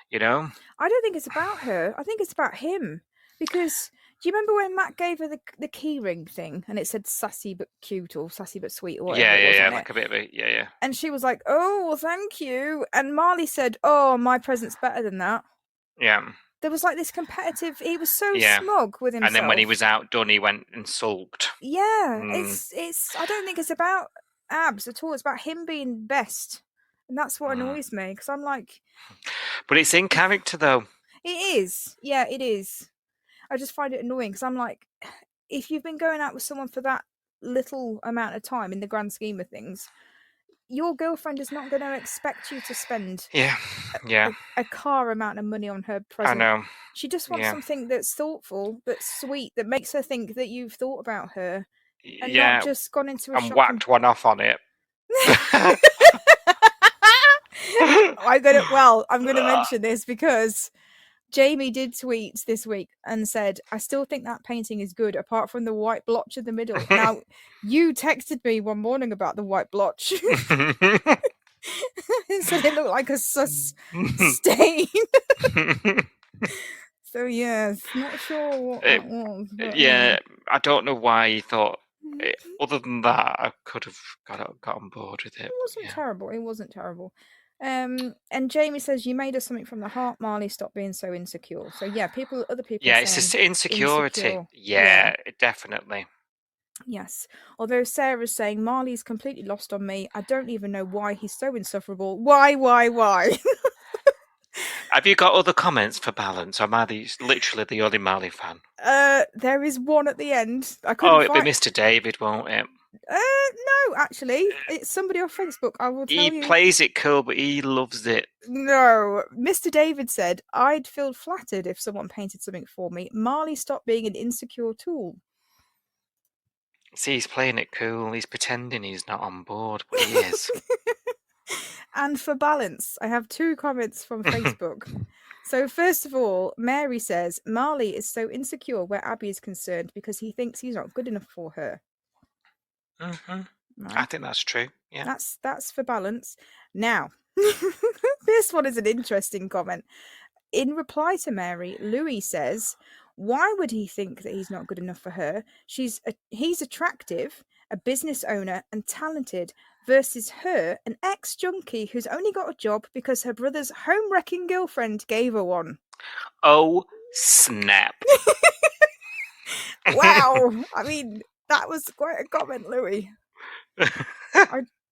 S1: you know?
S5: I don't think it's about her. I think it's about him. Because do you remember when Matt gave her the key ring thing and it said sassy but cute or sassy but sweet or whatever it was?
S1: Yeah, like a bit of a, yeah.
S5: And she was like, oh, well, thank you. And Marley said, oh, my present's better than that.
S1: Yeah.
S5: There was like this competitive. He was so smug with himself.
S1: And then when he was outdone, he went and sulked.
S5: Yeah, it's. I don't think it's about Abs at all. It's about him being best, and that's what annoys me. Because I'm like,
S1: but it's in character, though.
S5: It is. Yeah, it is. I just find it annoying because I'm like, if you've been going out with someone for that little amount of time in the grand scheme of things, your girlfriend is not going to expect you to spend a car amount of money on her present.
S1: I know.
S5: She just wants something that's thoughtful, that's sweet, that makes her think that you've thought about her and not just gone into a shop
S1: whacked one off on it.
S5: I'm going to mention this because Jamie did tweet this week and said, I still think that painting is good, apart from the white blotch in the middle. Now, you texted me one morning about the white blotch. It said it looked like a sus stain. So, yes, not sure what that was. But,
S1: I don't know why he thought, other than that, I could have got on board with it.
S5: It wasn't terrible. It wasn't terrible. And Jamie says, you made us something from the heart, Marley, stop being so insecure. So yeah, other people
S1: it's just insecurity.
S5: Insecure.
S1: Yeah, definitely.
S5: Yes. Although Sarah's saying, Marley's completely lost on me. I don't even know why he's so insufferable. Why?
S1: Have you got other comments for balance? Or am I literally the only Marley fan?
S5: There is one at the end.
S1: It'll be Mr. David, won't it?
S5: No, actually, it's somebody on Facebook. I will tell you.
S1: He plays it cool, but he loves it.
S5: No, Mr. David said, I'd feel flattered if someone painted something for me. Marley, stop being an insecure tool.
S1: See, he's playing it cool. He's pretending he's not on board, but he is.
S5: And for balance, I have 2 comments from Facebook. So first of all, Mary says, Marley is so insecure where Abby is concerned because he thinks he's not good enough for her.
S1: Right. I think that's true. Yeah,
S5: that's for balance. Now, this one is an interesting comment. In reply to Mary, Louis says, why would he think that he's not good enough for her? He's attractive, a business owner, and talented, versus her, an ex-junkie who's only got a job because her brother's home-wrecking girlfriend gave her one.
S1: Oh, snap.
S5: Wow. I mean, that was quite a comment, Louis. I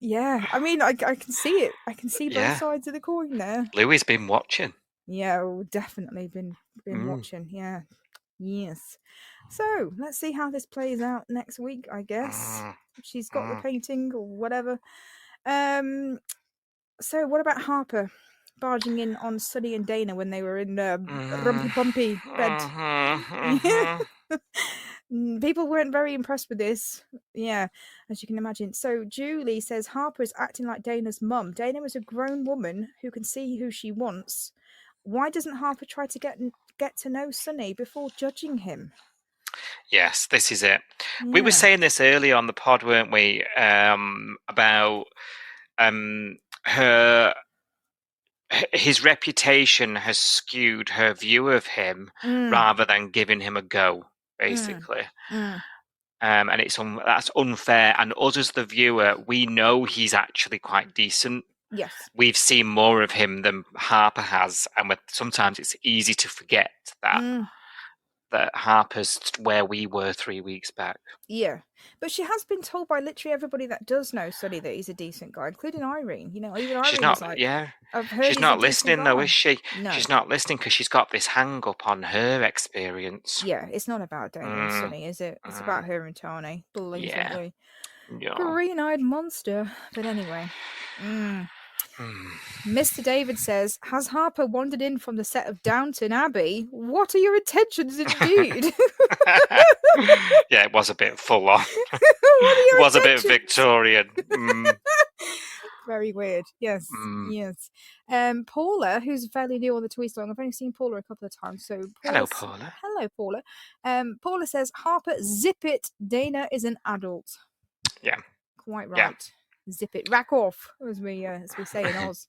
S5: can see it. I can see both sides of the coin there.
S1: Louis been watching.
S5: Yeah, definitely been watching. Yeah. Yes. So let's see how this plays out next week, I guess. She's got the painting or whatever. So what about Harper barging in on Sonny and Dana when they were in Rumpy Pumpy bed? People weren't very impressed with this. Yeah, as you can imagine. So Julie says Harper is acting like Dana's mum. Dana is a grown woman who can see who she wants. Why doesn't Harper try to get to know Sonny before judging him?
S1: Yes, this is it.
S5: Yeah.
S1: We were saying this earlier on the pod, weren't we? About his reputation has skewed her view of him rather than giving him a go, basically. And that's unfair. And us as the viewer, we know he's actually quite decent.
S5: Yes.
S1: We've seen more of him than Harper has, and sometimes it's easy to forget that Harper's where we were 3 weeks back.
S5: Yeah, but she has been told by literally everybody that does know Sonny that he's a decent guy, including Irene. Even Irene.
S1: She's not. She's not listening though, is she? No. She's not listening because she's got this hang up on her experience.
S5: Yeah, it's not about Dana and Sonny, is it? It's about her and Tony, blatantly.
S1: Yeah.
S5: Green-eyed monster. But anyway. Mr. David says, has Harper wandered in from the set of Downton Abbey? What are your intentions indeed?
S1: Yeah, it was a bit full on. It was a bit Victorian.
S5: Very weird. Yes. Yes. Paula, who's fairly new on the Tweet Long, I've only seen Paula a couple of times. So
S1: hello, Paula.
S5: Hello, Paula. Paula says, Harper, zip it. Dana is an adult.
S1: Yeah.
S5: Quite right. Yeah. Zip it, rack off, as we say in Oz.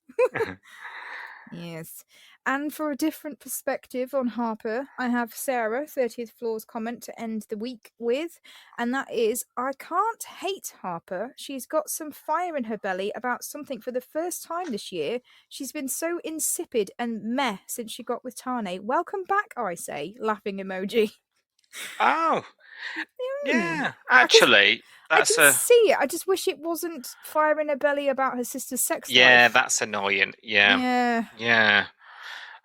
S5: Yes. And for a different perspective on Harper, I have Sarah, 30th Floor's comment to end the week with, and that is, I can't hate Harper. She's got some fire in her belly about something for the first time this year. She's been so insipid and meh since she got with Tane. Welcome back, I say, laughing emoji.
S1: Oh, yeah, actually...
S5: I can see it. I just wish it wasn't fire in her belly about her sister's sex life.
S1: Yeah, that's annoying. Yeah.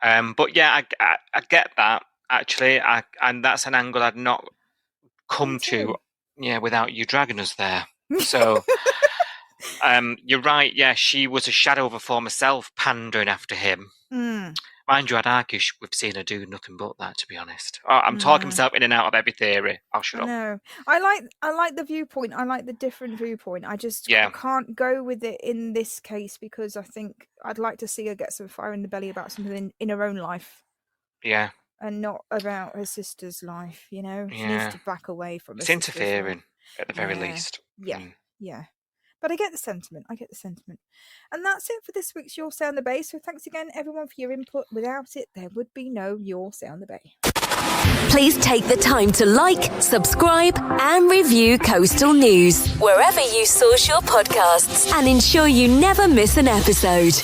S1: But yeah, I get that, actually. And that's an angle I'd not come to without you dragging us there. So, you're right. Yeah, she was a shadow of her former self pandering after him. Mind you, I'd argue we've seen her do nothing but that, to be honest. I'm talking myself in and out of every theory. I'll shut up.
S5: No, I like the viewpoint. I like the different viewpoint. I just can't go with it in this case because I think I'd like to see her get some fire in the belly about something in her own life.
S1: Yeah.
S5: And not about her sister's life, She needs to back away from it.
S1: It's interfering, at the very least.
S5: Yeah. But I get the sentiment. And that's it for this week's Your Say on the Bay. So thanks again, everyone, for your input. Without it, there would be no Your Say on the Bay.
S4: Please take the time to like, subscribe, and review Coastal News wherever you source your podcasts and ensure you never miss an episode.